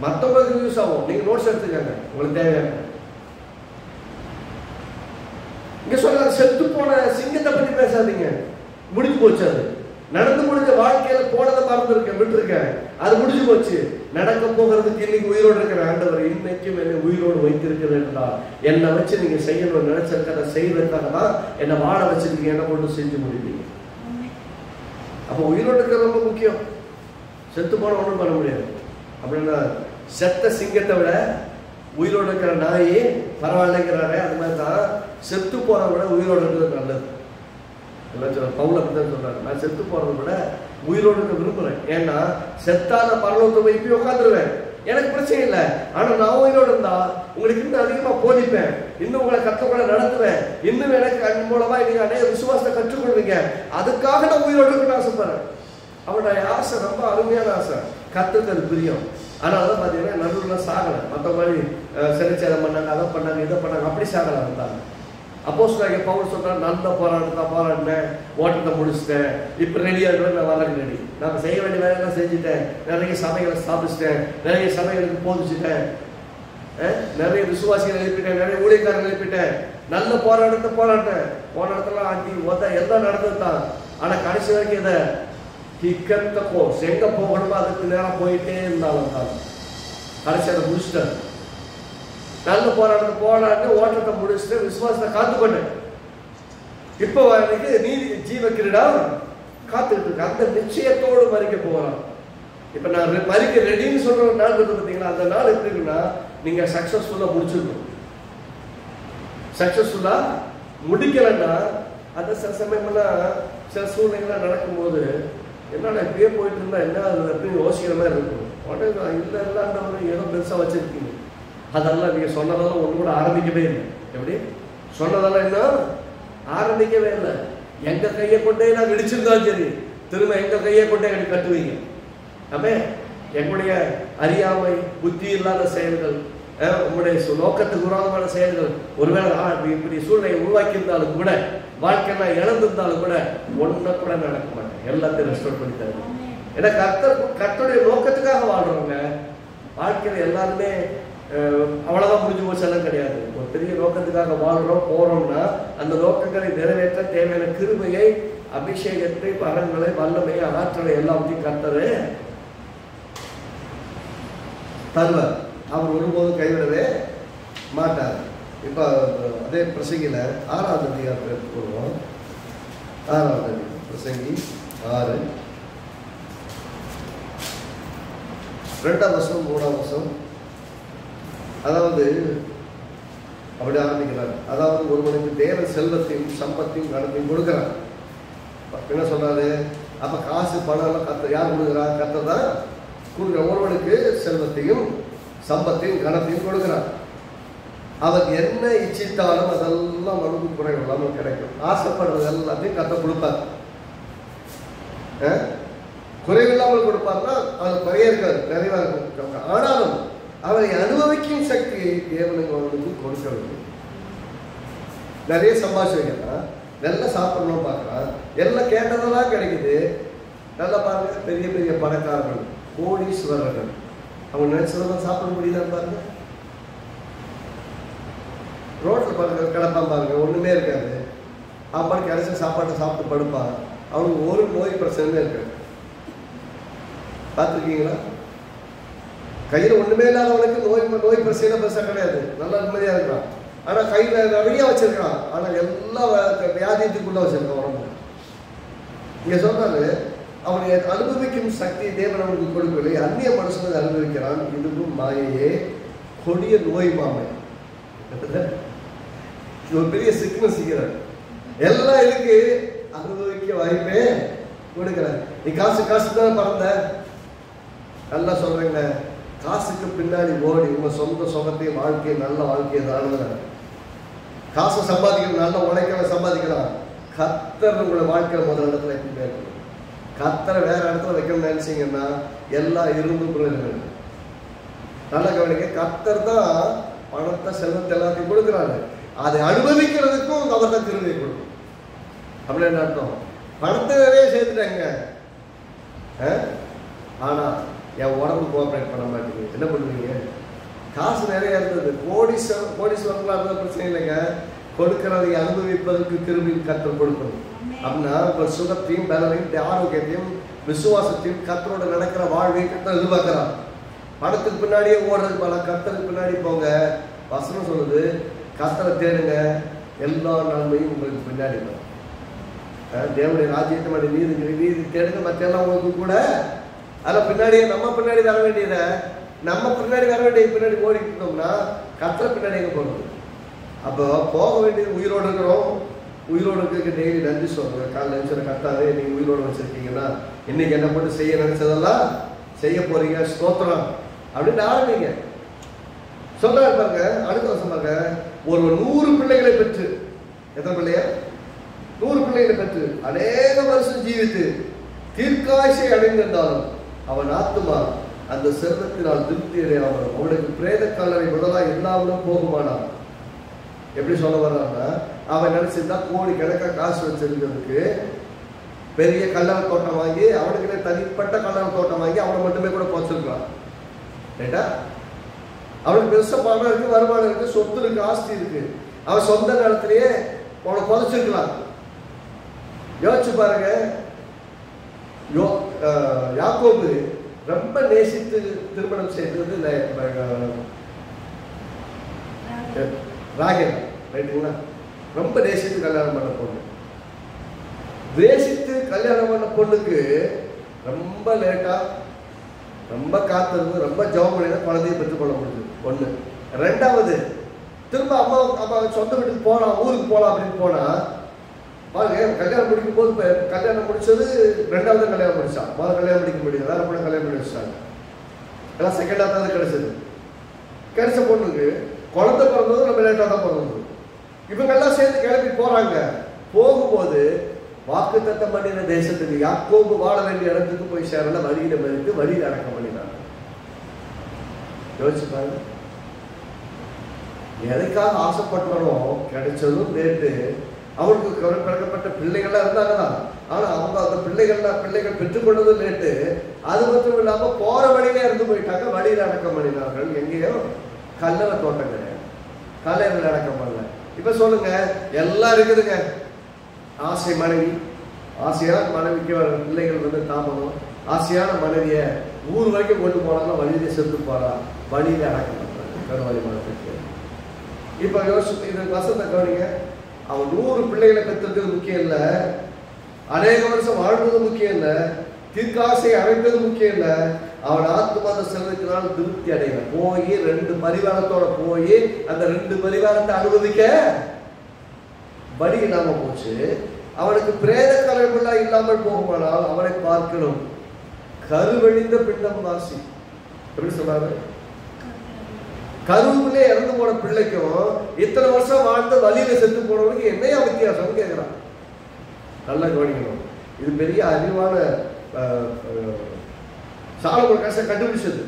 மற்றவங்களுக்கு யூஸ் ஆகும். நீங்கள் நோட்ஸ் எடுத்துக்காங்க உங்களுக்கு தேவையான. இங்க சொல்ற செத்து போன சிங்கத்தை பத்தி பேசாதீங்க, முடிஞ்சு போச்சு. அது நடந்து முடிஞ்ச வாழ்க்கையில போனதை மறந்துருக்கேன், விட்டுருக்கேன், அது முடிஞ்சு போச்சு. நடக்க போகிறதுக்கு இன்னைக்கு உயிரோடு இருக்கிற ஆண்டவர் இன்னைக்கும் என்னை உயிரோடு வைத்திருக்கிறது என்றால் என்னை வச்சு நீங்க செய்யணும்னு நினைச்சிருக்கிறத செய்வதற்காக தான் என்னை வாழ வச்சிருக்கீங்க, என்ன கொண்டு செஞ்சு முடிப்பீங்க. அப்போ உயிரோடு இருக்கிறது ரொம்ப முக்கியம். செத்து போன ஒன்றும் பண்ண முடியாது. அப்படின்னா செத்த சிங்கத்தை விட உயிரோடு இருக்கிற நாய் பரவாயில்லைங்கிறாரே, அது மாதிரி தான் செத்து போறத விட உயிரோடு இருக்கிறது நல்லது. பவுல் அப்படிதான் சொல்றாரு, நான் செத்து போறதை விட உயிரோடு இருக்க விரும்புறேன். ஏன்னா செத்தான பரலோகத்தை போய் இப்படி உட்காந்துருவேன், எனக்கு பிரச்சனை இல்லை. ஆனா நான் உயிரோடு இருந்தா உங்களுக்கு இன்னும் அதிகமா போதிப்பேன், இன்னும் உங்களை கற்றுக்கொள்ள நடத்துவேன், இன்னும் எனக்கு அதன் மூலமா நீங்க அநேக விசுவாசத்தை கற்றுக்கொள்வீங்க. அதுக்காக நான் உயிரோடு இருக்குன்னு ஆசைப்படுறேன். அவனுடைய ஆசை ரொம்ப அருமையான ஆசை, கத்துக்கு அது பிரியம். ஆனால் அதான் பார்த்தீங்கன்னா நடுவில் சாகலை. மற்ற மாதிரி சிறைச்சேதம் பண்ணாங்க, அதை பண்ணாங்க, இதை பண்ணாங்க, அப்படி சாகலை இருந்தாங்க. அப்போஸ்தலனாகிய பவுல் சொல்றாரு, நல்ல போராட்டத்தை போராடினேன், ஓட்டத்தை முடிச்சுட்டேன், இப்போ ரெடியாக இருக்கிறேன், நான் வர ரெடி. நான் செய்ய வேண்டிய வேலையெல்லாம் செஞ்சுட்டேன், நிறைய சபைகளை ஸ்தாபிச்சிட்டேன், நிறைய சபைகளுக்கு போதிச்சுட்டேன், நிறைய விசுவாசிகளை எழுப்பிட்டேன், நிறைய ஊழியக்காரர்கள் எழுப்பிட்டேன், நல்ல போராட்டத்தை போராட்டேன். போராட்டத்தெல்லாம் ஆட்டி ஒத்த எல்லாம் நடந்தது தான். ஆனால் கடைசி வரைக்கும் இதை கிக்கத்த கோர்ஸ் எங்கே போகணுமோ அதுக்கு நேரம் போயிட்டே இருந்தாலும் தான் கடைசி அதை முடிச்சிட்டேன். நல்ல போராட்டத்தை போராட்டு ஓட்டத்தை முடிச்சுட்டு விசுவாசத்தை காத்துக்கொண்டேன். இப்போ எனக்கு நீதி ஜீவ கிரீடா காத்துக்கிட்டு இருக்கு. அந்த நிச்சயத்தோடு மறிக்க போகிறான். இப்போ நான் மறிக்க ரெடின்னு சொல்ற ஒரு நாள் இருக்கு பார்த்தீங்களா, அந்த நாள் எப்படி இருக்குன்னா நீங்க சக்சஸ்ஃபுல்லாக முடிச்சிருக்கணும். சக்சஸ்ஃபுல்லாக முடிக்கலைன்னா அந்த சில சமயமெல்லாம் சில சூழ்நிலைகள்லாம் நடக்கும்போது என்னடா இப்படியே போயிட்டு இருந்தா என்ன அது அப்படின்னு யோசிக்கிற மாதிரி இருக்கும். உடனே இல்லை இல்லாண்டவங்க ஏதோ பெருசாக வச்சிருக்கீங்க, அதெல்லாம் நீங்கள் சொன்னதெல்லாம் ஒன்று கூட ஆரம்பிக்கவே இல்லை. எப்படி சொன்னதெல்லாம் இன்னும் ஆரம்பிக்கவே இல்லை. எங்கள் கையை கொண்டே நான் இடிச்சிருந்தாலும் சரி, திரும்ப எங்கள் கையை கொண்டே எனக்கு கட்டுவீங்க. ஆமே, எங்களுடைய அறியாமை, புத்தி இல்லாத செயல்கள், உங்களுடைய நோக்கத்துக்கு விரோதமான செயல்கள், ஒருவேளை இப்படி சூழ்நிலையை உருவாக்கியிருந்தாலும் கூட, வாழ்க்கையெல்லாம் இழந்திருந்தாலும் கூட ஒன்றை கூட நடக்க மாட்டேன், எல்லாத்தையும் ரெஸ்டோர் பண்ணி தருவேன். ஏன்னா கர்த்தருடைய நோக்கத்துக்காக வாழ்றவங்க வாழ்க்கையில் எல்லாருமே அவ்வளோதான் முடிஞ்சு போச்செல்லாம் கிடையாது. ஒரு பெரிய நோக்கத்துக்காக வாழ்றோம் போறோம்னா அந்த நோக்கங்களை நிறைவேற்ற தேவையான கிருபையை, அபிஷேகத்தை, பலன்களை, வல்லமையை, ஆற்றலை எல்லாத்தையும் கர்த்தரு தருவார். அவர் ஒருபோதும் கைவிடவே மாட்டார். இப்போ அதே பிரசங்கில 6வது அதிகாரத்தை எடுத்துக்கொள்வோம். 6வது அதிகாரம் பிரசங்கி 6 2ஆம் வசனம் 3ஆம் வசனம். அதாவது அப்படி ஆரம்பிக்கிறார். அதாவது ஒருவனுக்கு தேவன் செல்வத்தையும் சம்பத்தையும் கனத்தையும் கொடுக்கிறார். என்ன சொல்றாரு? அப்ப காசு பணம் எல்லாம் கர்த்தர் யார் கொடுக்குறார்? கர்த்தர் தான் கொடுக்குற. ஒருவனுக்கு செல்வத்தையும் சம்பத்தையும் கனத்தையும் கொடுக்கிறார். அவர் என்ன இச்சித்தாலும் அதெல்லாம் மனது குறைவில்லாமல் கிடைக்கும். ஆசைப்படுறது எல்லாத்தையும் கர்த்தர் கொடுப்பார். குறைவில்லாமல் கொடுப்பார்னா அது குறைய இருக்காது, நிறைவா இருக்கும். ஆனாலும் அவரை அனுபவிக்கும் சக்தியை தேவனுக்கு அவனுக்கு கொடுக்க வேண்டும். நிறைய சம்பாஷிக்கலாம், நல்லா சாப்பிடணும் பார்க்கலாம், எல்லாம் கேட்டதெல்லாம் கிடைக்குது. நல்லா பாருங்க, பெரிய பெரிய பணக்காரர்கள், கோடீஸ்வரர்கள், அவங்க நினைச்சதெல்லாம் சாப்பிட முடியுதான்னு பாருங்க. ரோட்டில் பாருங்க, கிடப்பான் பாருங்க, ஒண்ணுமே இருக்காது. அம்மாக்கு கிடைச்ச சாப்பாட்டை சாப்பிட்டு படுப்பான். அவனுக்கு ஒரு நோய் பிரச்சனையே இருக்காது. பார்த்துருக்கீங்களா? கையில் ஒண்ணுமே இல்லாதவனுக்கு நோய் பிரச்சனை பெருசாக கிடையாது, நல்லா நிம்மதியா இருக்கான். ஆனா கையில நிறைய வச்சிருக்கான், ஆனா எல்லா வியாதியத்துக்குள்ள வச்சிருக்கான் உடம்பு. இங்க சொல்றாரு, அவனை அனுபவிக்கும் சக்தி தேவன் அவனுக்கு கொடுக்கவில்லை, அந்நிய மனுஷனை அனுபவிக்கிறான். இதுவும் மாயையே, கொடிய நோய் மாமை. ஒரு பெரிய சிக்னஸ் இருக்கிறார். எல்லாம் இருக்கு, அனுபவிக்க வாய்ப்பே கொடுக்கிறார். நீ காசு தான் பறந்த, நல்லா சொல்றீங்க. காசுக்கு பின்னாடி ஓடி உங்க சொந்த சுகத்தையும் வாழ்க்கையை, நல்ல வாழ்க்கையை தான். காசை சம்பாதிக்கணும், நல்ல உழைக்க சம்பாதிக்கலாம். கர்த்தர் உங்களை வாழ்க்கையில முதல் இடத்துல எப்பவுமே இருக்கணும். கர்த்தரை வேற இடத்துல வைக்கணும்னு நினைச்சீங்கன்னா எல்லாம் இருந்தும் பிரயோஜனம். நல்ல கவனிக்க, கர்த்தர் தான் பணத்தை, செல்வத்தை எல்லாத்தையும் கொடுக்குறாரு. அதை அனுபவிக்கிறதுக்கும் அவர் தான் கிருபையை கொடுக்கும். அப்படின்னு அர்த்தம். பணத்தை நிறைய சேர்த்துட்டாங்க, ஆனால் என் உடம்பு கோஆப்ரேட் பண்ண மாட்டேங்குது. என்ன பண்ணுவீங்க? காசு நிறைய இருந்தது, கோடீஸ்வரங்களா இருந்த பிரச்சனை இல்லைங்க. கொடுக்கிறதை அனுபவிப்பதற்கு கிருபையின் கர்த்தர் கொடுக்கணும். அப்படின்னா உங்கள் சுகத்தையும் பலனையும் ஆரோக்கியத்தையும் விசுவாசத்தையும் கர்த்தரோட நடக்கிற வாழ்வை கர்த்தர் எதிர்பார்க்கிறான். படத்துக்கு பின்னாடியே ஓடுறது பல, கர்த்தருக்கு பின்னாடி போங்க. வசனம் சொல்லுது, கர்த்தரை தேடுங்க, எல்லா நன்மையும் உங்களுக்கு பின்னாடி வரும். தேவனுடைய ராஜ்யத்தை நீதி தேடுங்க, மற்ற எல்லாம் உங்களுக்கு கூட. அதில் பின்னாடியே நம்ம பின்னாடி வர வேண்டியத, நம்ம பின்னாடி வர வேண்டிய பின்னாடி ஓடிட்டு இருந்தோம்னா கர்த்தரை பின்னாடி எங்கே போகிறது? அப்போ போக வேண்டியது உயிரோடு இருக்கிறோம். உயிரோடு இருக்க டெய்லி நன்றி சொல்லுங்க. காலையில் நினைச்சத கர்த்தாவே நீங்கள் உயிரோடு வச்சுருக்கீங்கன்னா இன்னைக்கு என்ன பண்ணி செய்ய நினைச்சதெல்லாம் செய்ய போறீங்க, ஸ்தோத்திரம் அப்படின்னு ஆரம்பிங்க. சொல்ல பாருங்க. அடுத்த வருஷம் பாருங்க, ஒரு 100 பிள்ளைகளை பெற்று, எத்தனை பிள்ளையா? 100 பிள்ளைகளை பெற்று அநேக வருஷம் ஜீவித்து தீர்க்காய்ச்சை அடைந்திருந்தாலும் அவன் ஆத்துமா அந்த செல்வத்தினால் திருப்தி அடையாமல் அவனுக்கு பிரேத கல்லறை முதலாக எல்லாரும் போகுமானான். எப்படி சொல்ல வர்றான்னா, அவன் நினைச்சிருந்தா கோடி கணக்காக காசு வச்சிருக்கிறதுக்கு பெரிய கல்லறை தோட்டம் வாங்கி, அவனுக்கு தனிப்பட்ட கல்லறை தோட்டம் வாங்கி அவனை மட்டுமே கூட போச்சிருக்கான். ரைட்டா? அவனுக்கு பெருசா பணம் இருக்கு, வருமானம் இருக்கு, சொத்து இருக்கு, ஆஸ்தி இருக்கு. அவன் சொந்த நேரத்திலேயே அவனை புதைச்சிருக்கலாம். யோசிச்சு பாருங்க. யாக்கோபு ரொம்ப நேசித்து திருமணம் செய்தது ராகேல், ரைட்டுங்களா? ரொம்ப நேசித்து கல்யாணம் பண்ண பொண்ணு. நேசித்து கல்யாணம் பண்ண பொண்ணுக்கு ரொம்ப லேட்டா, ரொம்ப காத்திருந்து, ரொம்ப ஜெபம் பண்ணி தான் குழந்தையை பெற்றுக்கொள்ள முடியுது. ஒண்ணு. ரெண்டாவது, திரும்ப அம்மா சொந்த வீட்டுக்கு போகலாம், ஊருக்கு போகலாம் அப்படின்னு போனா பாருங்க, கல்யாணம் முடிக்கும் போது கல்யாணம் முடிச்சது ரெண்டாவது கல்யாணம் முடிச்சான். முதல் கல்யாணம் முடிக்க முடியாது, வேற பொண்ணு கல்யாணம் பண்ணி வச்சாங்க. எல்லாம் செகண்டாக தான் கிடைச்சது. கிடைச்ச பொண்ணுக்கு குழந்தை பிறந்தது நம்ம லேட்டாக தான் பிறந்தது. இவங்கெல்லாம் சேர்ந்து கிளம்பி போறாங்க. போகும்போது வாக்குத்தத்தம் பண்ணின தேசத்துக்கு யாக்கோபு வாழ வேண்டிய இடத்துக்கு போய் சேரல, வழியில மறித்து வழியில் அடக்கம் பண்ணினாங்க. யோசிச்சு பாருங்க. எதுக்காக ஆசைப்பட்டானோ கிடைச்சதும் லேட்டு. அவருக்கு பிறக்கப்பட்ட பிள்ளைகள்லாம் இருந்தாங்க தான், ஆனா அவங்க அந்த பிள்ளைகள் பெற்றுக்கொண்டதும் லேட்டு. அது மட்டும் இல்லாம போற வழியில இருந்து போயிட்டாங்க, வழியில அடக்கம் பண்ணினார்கள். எங்கேயோ கல்லறை தோட்டம் கிடையாது, கல்லறையில் அடக்கம் பண்ணல. இப்ப சொல்லுங்க, எல்லாம் இருக்குதுங்க. ஆசை மனைவி, ஆசையான மனைவிக்கு பிள்ளைகள் வந்து தாமதம், ஆசையான மனைவிய ஊர் வரைக்கும் கொண்டு போனாலும் வழியில செத்து போறா, வழியில அடக்கம் பண்றாங்க கருவாலி மரத்துக்கு. இப்ப யோசிச்சு இது வசந்த கவனிங்க. அவன் 100 பிள்ளைகளை பெற்றிருக்கிறது முக்கியம் இல்ல, அநேக வருஷம் வாழ்வது முக்கியம் இல்ல, தீர்க்காசை அடைப்பது முக்கியம் இல்ல. அவன் ஆத்மாத செல்வத்தினால் திருப்தி அடையல. போய் 2 பரிவாரத்தோட போய் அந்த 2 பரிவாரத்தை அனுபவிக்க வழி இல்லாம போச்சு. அவனுக்கு பிரேத கலைகளா இல்லாமல் போகுமானால் அவனை பார்க்கணும் கருவழிந்த பிண்டம் வாசி. எப்படி சொல்றாரு? கருவுக்குள்ளே இறந்து போன பிள்ளைக்கும் இத்தனை வருஷம் வாழ்ந்த வழியில செத்து போனவனுக்கு என்னையா வித்தியாசம் கேட்கிறான். நல்லா கவனிக்கணும். இது பெரிய அறிவான சாலமோன் கடைசியா கண்டுபிடிச்சது.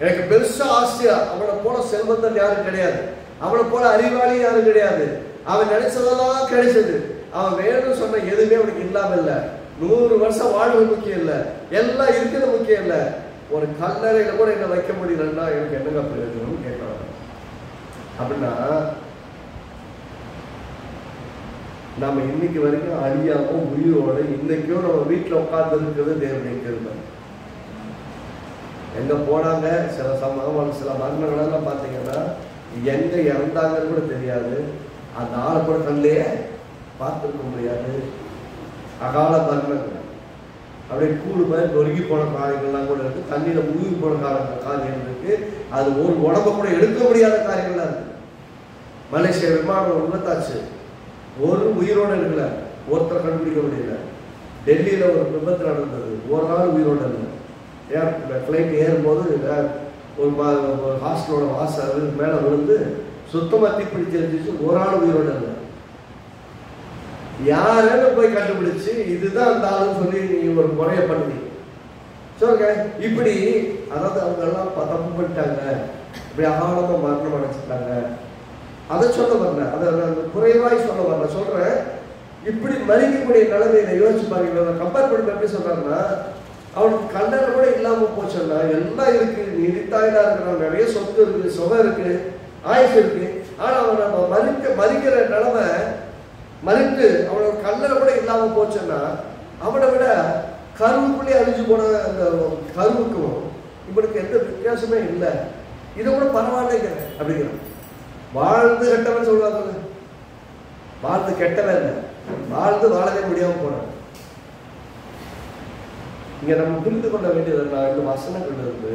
எனக்கு பெருசா ஆசையா அவனை போல செல்வந்தன் யாரும் கிடையாது, அவனை போல அறிவாளி யாரும் கிடையாது. அவன் நினைச்சதெல்லாம் கிடைச்சது. அவன் வேணும்னு சொன்ன எதுவுமே அவனுக்கு இல்லாம இல்ல. 100 வருஷம் வாழ்வு முக்கியம் இல்ல, எல்லாம் இருக்கிறது முக்கியம் இல்ல. ஒரு கல்லறையில கூட என்ன வைக்க முடியலன்னா எனக்கு என்னங்க பிரயோஜனம் கேட்கலாம். அப்படின்னா நம்ம இன்னைக்கு வரைக்கும் அழியாம உயிரோட இன்னைக்கும் நம்ம வீட்டுல உட்கார்ந்து இருக்கிறது தேவனுடைய கிருபை. எங்க போனாங்க சில சில மரணங்களெல்லாம் பார்த்தீங்கன்னா எங்க இறந்தாங்கன்னு கூட தெரியாது, அந்த ஆளை கூட கண்ணிலேயே பார்த்துருக்க முடியாது. அகால மரணங்கள் அப்படியே கூடு மாதிரி நொறுங்கி போன காரியங்கள்லாம் கூட இருக்கு, தண்ணியில முழுகி போன காரியங்கள் இருக்கு, அது ஒரு உடம்ப கூட எடுக்க முடியாத காரியங்கள்லாம் இருக்கு. மலேசியா விமானம் விபத்தாச்சு, ஒரு உயிரோடு இருக்கல, ஒருத்தரை கண்டுபிடிக்க முடியல. டெல்லியில ஒரு விபத்து நடந்தது, ஒரு நாள் உயிரோடு இல்லை. ஃப்ளைட் ஏறும்போது ஒரு ஹாஸ்டலோட வாசல் மேலே விழுந்து சுத்தமாக தீப்பிடிச்சு இருந்துச்சு, ஒரு ஆள் உயிரோடு இல்லை. யாருன்னு போய் கண்டுபிடிச்சு இதுதான் அந்த ஆளுன்னு சொல்லி நீ ஒரு முறையை பண்ணுவீங்க சொல்லுங்க. இப்படி அதாவது அவங்க எல்லாம் தப்பு பண்ணிட்டாங்க, இப்படி அகாலமா மரணம் அடைச்சிட்டாங்க. அதை சொல்ல வரல, அதை குறைவாய் சொல்ல வரல, சொல்றேன். இப்படி மறிக்கக்கூடிய நிலைமையில யோசிச்சு பாருங்க. கம்பேர் பண்ணி எப்படி சொல்றாங்கன்னா, அவனுக்கு கல்லறை கூட இல்லாம போச்சோன்னா எல்லாம் இருக்கு, நிதித்தாயிடா இருக்கிறான், நிறைய சொத்து இருக்கு, சுகம் இருக்கு, ஆயுசு இருக்கு. ஆனா அவன் நம்ம மறிக்கிற நிலைமை மறித்து அவனோட கல்லறை கூட இல்லாம போச்சோன்னா அவனை விட கருவுக்குள்ளே அழிஞ்சு போன அந்த கருவுக்கும் இவனுக்கு எந்த வித்தியாசமே இல்லை. இதை கூட பரவாயில்லைங்க அப்படிங்கிறான். வாழ்ந்து கெட்டவன் சொல்லுவாங்க, வாழ்ந்து கெட்டவன் இல்லை, வாழ்ந்து வாழவே முடியாம போனான். இங்க நம்ம புரிந்து கொள்ள வேண்டியது இந்த வசனங்கள் இருந்து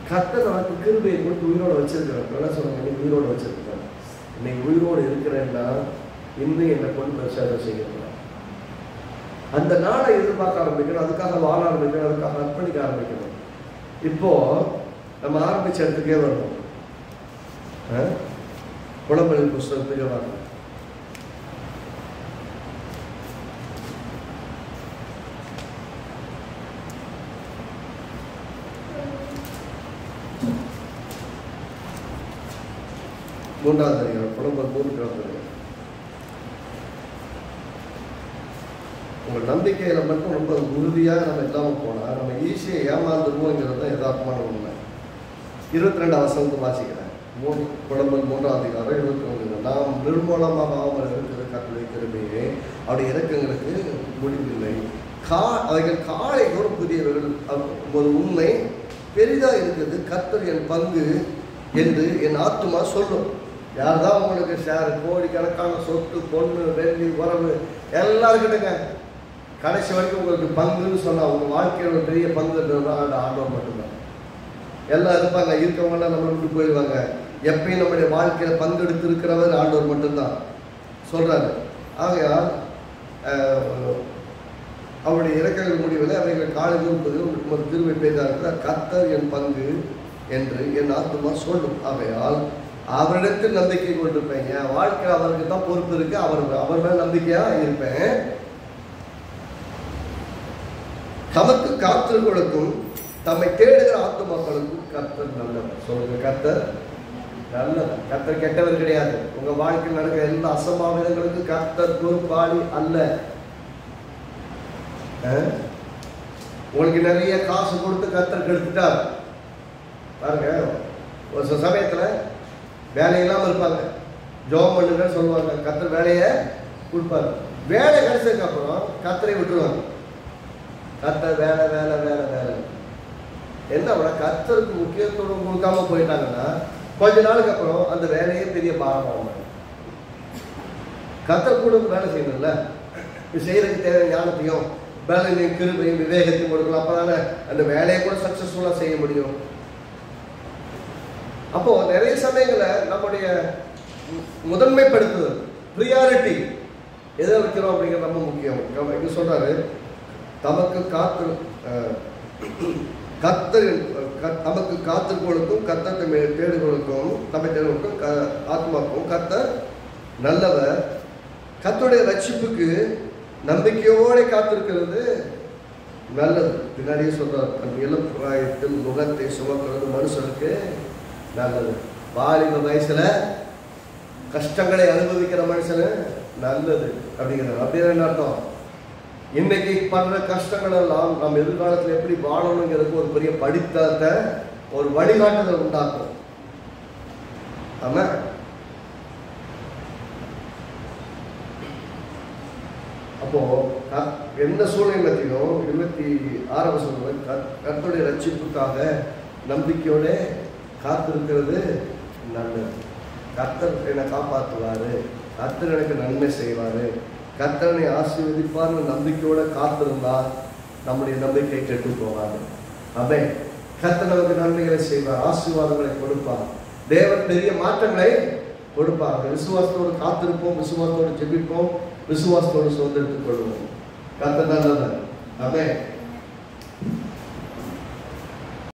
கர்த்தர் நமக்கு கிருபையை கொடுத்து உயிரோடு வச்சிருக்கிறேன். என்ன சொல்லுங்க, நீ உயிரோடு வச்சிருக்கிறேன், இன்னைக்கு உயிரோடு இருக்கிறேன்னா இன்னும் என்னை கொண்டு சேவை செய்கிறேன். அந்த நாளை எதிர்பார்க்க ஆரம்பிக்கணும், அதுக்காக வாழ ஆரம்பிக்கணும், அதுக்காக அர்ப்பணிக்க ஆரம்பிக்கணும். இப்போ நம்ம ஆரம்பிச்ச இடத்துக்கே வரணும், புலம்பலின் புஸ்தகத்துக்கே வரணும். மூன்றாவது அதிகாரம், புலம்பல் 3 உங்கள் நம்பிக்கையில மட்டும் ரொம்ப உறுதியாக நம்ம இல்லாமல் போனால் நம்ம ஈஸியாக ஏமாந்துருவோங்கிறது தான் யதார்த்தமான உண்மை. 22 வசனத்தை வாசிக்கிறேன். புலம்பல் 3ஆம் அதிகாரம் 22. நாம் நிர்மூலமாக ஆகாமல் இருக்கிற கர்த்தருடைய கிருபையே அவருடைய இறக்கங்களுக்கு முடிவில்லை. அவைகள் காலை தோறும் புதியவர்கள். ஒரு உண்மை பெரிதாக இருக்கிறது, கர்த்தர் என் பங்கு என்று என் ஆத்துமா சொல்லும். யார் தான் உங்களுக்கு ஷேர், கோடிக்கணக்கான சொத்து, பொண்ணு, வெள்ளி, உறவு எல்லாருக்கிட்டங்க கடைசி வரைக்கும் உங்களுக்கு பங்குன்னு சொன்னால் உங்கள் வாழ்க்கையில் ஒரு பெரிய பங்குன்றதுதான் அந்த ஆண்டவர் மட்டும்தான். எல்லாம் இருப்பாங்க, இருக்கவங்களாம் நம்ம விட்டு போயிடுவாங்க. எப்பயும் நம்முடைய வாழ்க்கையில் பங்கெடுத்து இருக்கிறவர் ஆண்டவர் மட்டும்தான் சொல்கிறாரு. ஆகையால் அவருடைய இறக்கங்கள் முடிவில் அவைகள் காலையில் ஒரு திருவை பெய்தா இருக்கிறார். கர்த்தர் என் பங்கு என்று என் ஆத்துமா சொல்லும். ஆகையால் அவரிடத்தில் நம்பிக்கை கொண்டிருப்பேன். என் வாழ்க்கை அவருக்கு தான் பொறுப்பு இருக்கு, அவர் மேல் நம்பிக்கையா இருப்பேன். தமக்கு காத்திருக்கும் தம்மை தேடுகிற ஆத்துமாக்களுக்கும் கர்த்தர் நல்லவர். சொல்லுங்க, கர்த்தர் நல்லவர். கர்த்தர் கெட்டவர் கிடையாது. உங்க வாழ்க்கையில் நடக்கிற எல்லா அசம்பாவிதங்களுக்கும் கர்த்தர் பொறுப்பாளி அல்ல. உங்களுக்கு நிறைய காசு கொடுத்து கர்த்தர் கெடுத்துட்டார் பாருங்க. ஒரு சமயத்துல வேலை இல்லாமல் இருப்பாங்க, ஜோம் பண்ணுங்கன்னு சொல்லுவாங்க, கர்த்தர் வேலையை கொடுப்பாரு. வேலை கிடைச்சதுக்கு அப்புறம் கர்த்தரை விட்டுருவாங்க. கர்த்தர் வேலை வேலை வேலை வேலை என்ன கர்த்தருக்கு முக்கியத்துவம் கொடுக்காம போயிட்டாங்கன்னா கொஞ்ச நாளுக்கு அப்புறம் அந்த வேலையே பெரிய பாரமாகும். கர்த்தர் கூட வேலை செய்யணும்ல, செய்யறதுக்கு தேவையான ஞானத்தையும் வேலையும் கிருபையும் விவேகத்தையும் கொடுக்கலாம். அப்பதானே அந்த வேலையை கூட சக்சஸ்ஃபுல்லா செய்ய முடியும். அப்போ நிறைய சமயங்களை நம்முடைய முதன்மைப்படுத்துதல், ப்ரியாரிட்டி எதை வைக்கிறோம் அப்படிங்கிறது ரொம்ப முக்கியம். இங்க சொல்றாரு, தமக்கு காத்திருக்கும் கர்த்தர் தேடுகளுக்கும் தம்மை தேடுகளுக்கும் ஆத்மாக்கும் கர்த்தர் நல்லவர். கர்த்தருடைய ரட்சிப்புக்கு நம்பிக்கையோடு காத்திருக்கிறது நல்லது. பின்னாடியே சொல்றார், அந்த இளம் பிராயத்தில் முகத்தை சுமக்கிறது மனுஷனுக்கு நல்லது. வாலிப வயசுல கஷ்டங்களை அனுபவிக்கிற மனுஷனு நல்லது அப்படிங்கிறார். அப்படின்னு என்ன அர்த்தம்? இன்னைக்கு படுற கஷ்டங்கள் எல்லாம் நம்ம எதிர்காலத்தில் எப்படி வாழணுங்கிறதுக்கு ஒரு பெரிய படித்தத்தை, ஒரு வழிகாட்டுதல் உண்டாக்கும். ஆமா, அப்போ எந்த சூழ்நிலையும் 26 வசனம் கர்த்தருடைய ரட்சிப்புக்காக நம்பிக்கையோட காத்திருக்கிறது நல்லது. கர்த்தர் என்னை காப்பாற்றுவாரு, கர்த்தர் எனக்கு நன்மை செய்வாரு, கர்த்தனை ஆசீர்வதிப்பார்னு நம்பிக்கையோட காத்திருந்தா நம்முடைய நம்பிக்கை கெட்டு போகாது. அவை கர்த்தர் நமக்கு நன்மைகளை செய்வார், ஆசீர்வாதங்களை கொடுப்பார், தேவன் பெரிய மாற்றங்களை கொடுப்பார். விசுவாசத்தோடு காத்திருப்போம், விசுவாசத்தோடு ஜெபிப்போம், விசுவாசத்தோடு சுதந்திரத்துக் கொள்வோம். கர்த்தர் நல்லவர். அவை